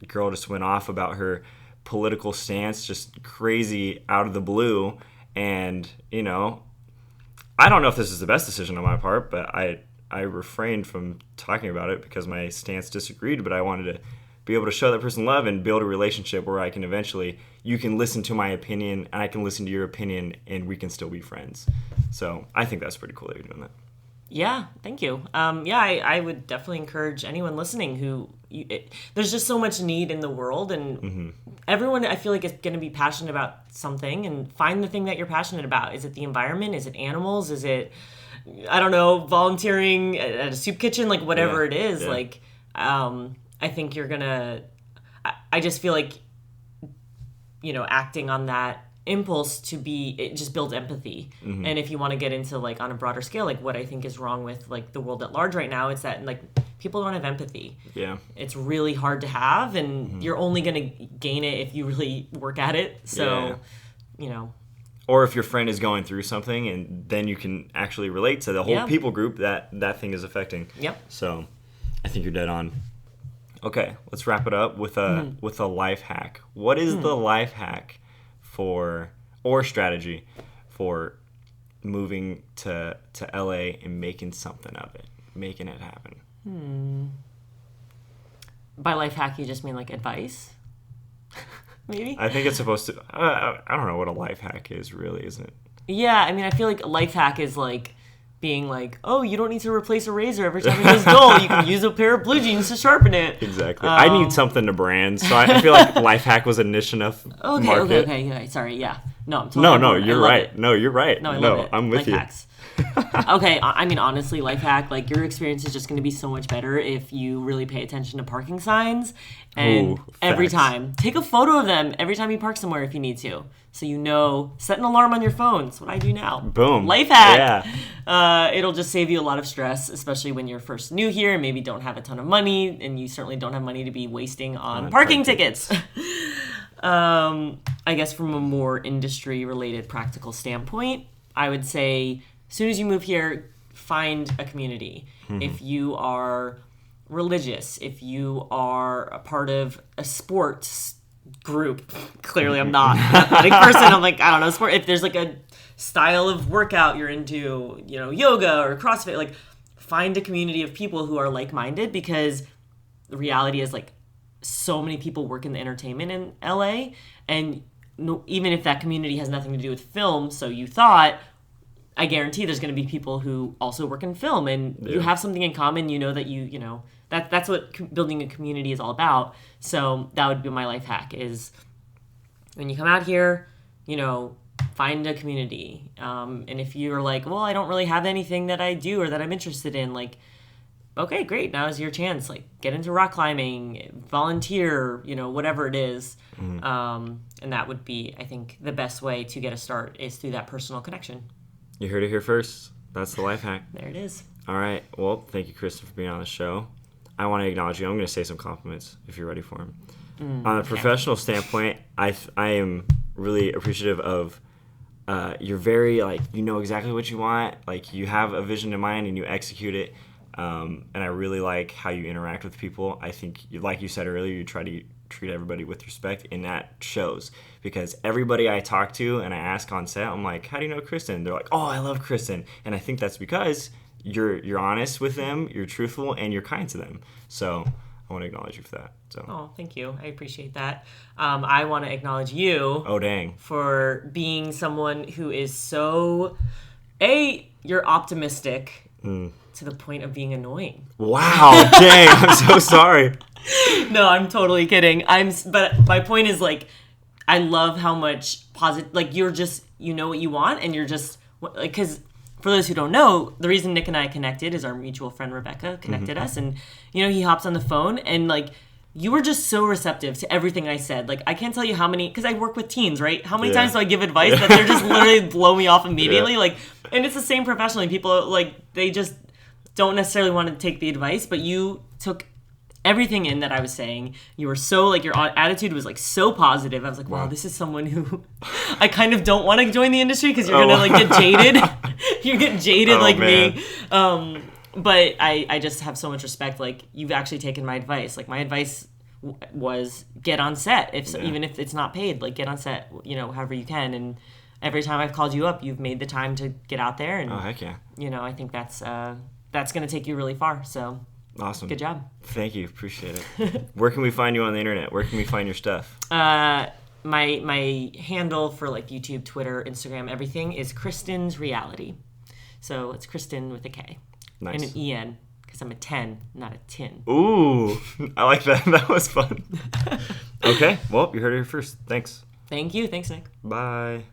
Speaker 1: girl just went off about her political stance, just crazy out of the blue. And, you know, I don't know if this is the best decision on my part, but I refrained from talking about it because my stance disagreed, but I wanted to be able to show that person love and build a relationship where I can eventually, you can listen to my opinion and I can listen to your opinion and we can still be friends. So I think that's pretty cool that you're doing that.
Speaker 2: Yeah, thank you. I would definitely encourage anyone listening there's just so much need in the world, and everyone, I feel like, is going to be passionate about something, and find the thing that you're passionate about. Is it the environment? Is it animals? Is it, I don't know, volunteering at a soup kitchen? Like whatever it is, like, I think you're gonna, I just feel like, you know, acting on that impulse it just builds empathy. And if you want to get into like on a broader scale, like what I think is wrong with like the world at large right now, it's that like people don't have empathy. Yeah. It's really hard to have, and you're only going to gain it if you really work at it. So, you know.
Speaker 1: Or if your friend is going through something, and then you can actually relate to the whole people group that thing is affecting. Yep. So I think you're dead on. Okay, let's wrap it up with a life hack. What is the life hack or strategy for moving to LA and making something of it, making it happen?
Speaker 2: By life hack, you just mean like advice? Maybe?
Speaker 1: I think it's supposed to, I don't know what a life hack is really, isn't it?
Speaker 2: Yeah, I mean, I feel like a life hack is like being like, oh, you don't need to replace a razor every time it gets dull. You can use a pair of blue jeans to sharpen it.
Speaker 1: Exactly. I need something to brand, so I feel like life hack was a niche enough market.
Speaker 2: Okay. Sorry, yeah. No, I'm totally
Speaker 1: No, you're right. No, you're right.
Speaker 2: No, I love it.
Speaker 1: I'm with
Speaker 2: life
Speaker 1: you.
Speaker 2: Hacks. Okay, I mean, honestly, life hack, like your experience is just going to be so much better if you really pay attention to parking signs. And every time, take a photo of them every time you park somewhere if you need to. So you know, set an alarm on your phone. That's what I do now.
Speaker 1: Boom.
Speaker 2: Life hack. Yeah. It'll just save you a lot of stress, especially when you're first new here and maybe don't have a ton of money, and you certainly don't have money to be wasting on parking tickets. I guess from a more industry-related practical standpoint, I would say as soon as you move here, find a community. If you are religious, if you are a part of a sports group, clearly I'm not an athletic person, I'm like, I don't know, sport. If there's like a style of workout you're into, you know, yoga or CrossFit, like find a community of people who are like-minded, because the reality is like so many people work in the entertainment in LA, and even if that community has nothing to do with film, so you thought, I guarantee there's going to be people who also work in film, and you have something in common. You know that you know that's what building a community is all about. So that would be my life hack: is when you come out here, you know, find a community. And if you're like, well, I don't really have anything that I do or that I'm interested in, like, okay, great, now is your chance. Like, get into rock climbing, volunteer, you know, whatever it is. And that would be, I think, the best way to get a start is through that personal connection.
Speaker 1: You heard it here first. That's the life hack.
Speaker 2: There it is.
Speaker 1: All right. Well, thank you, Kristen, for being on the show. I want to acknowledge you. I'm going to say some compliments if you're ready for them. On a professional standpoint, I am really appreciative of you're very, like, you know exactly what you want. Like, you have a vision in mind and you execute it. And I really like how you interact with people. I think, like you said earlier, you try to treat everybody with respect, and that shows. Because everybody I talk to and I ask on set, I'm like, how do you know Kristen? They're like, oh, I love Kristen. And I think that's because you're honest with them, you're truthful, and you're kind to them. So I want to acknowledge you for that. So.
Speaker 2: Oh, thank you. I appreciate that. I want to acknowledge you.
Speaker 1: Oh, dang.
Speaker 2: For being someone who is so, you're optimistic to the point of being annoying.
Speaker 1: Wow, dang, I'm so sorry.
Speaker 2: No, I'm totally kidding. But my point is, like, I love how much positive, like, you're just, you know what you want, and you're just, like, because for those who don't know, the reason Nick and I connected is our mutual friend Rebecca connected us, and, you know, he hops on the phone, and, like, you were just so receptive to everything I said. Like, I can't tell you how many, because I work with teens, right? How many times do I give advice that they're just literally blow me off immediately? Like, and it's the same professionally. People, like, they just don't necessarily want to take the advice, but you took everything in that I was saying. You were so, like, your attitude was, like, so positive. I was like, wow, this is someone who I kind of don't want to join the industry because you're going to, like, get jaded. You get jaded like me. But I just have so much respect. Like, you've actually taken my advice. Like, my advice was get on set. Even if it's not paid, like, get on set, you know, however you can. And every time I've called you up, you've made the time to get out there. And,
Speaker 1: oh, heck yeah. You
Speaker 2: know, I think that's going to take you really far. So
Speaker 1: awesome.
Speaker 2: Good job.
Speaker 1: Thank you. Appreciate it. Where can we find you on the internet? Where can we find your stuff?
Speaker 2: My handle for, like, YouTube, Twitter, Instagram, everything is Kristen's Reality. So it's Kristen with a K.
Speaker 1: Nice.
Speaker 2: And an EN, because I'm a 10, not a tin.
Speaker 1: Ooh, I like that. That was fun. Okay, well, you heard it here first. Thanks.
Speaker 2: Thank you. Thanks, Nick.
Speaker 1: Bye.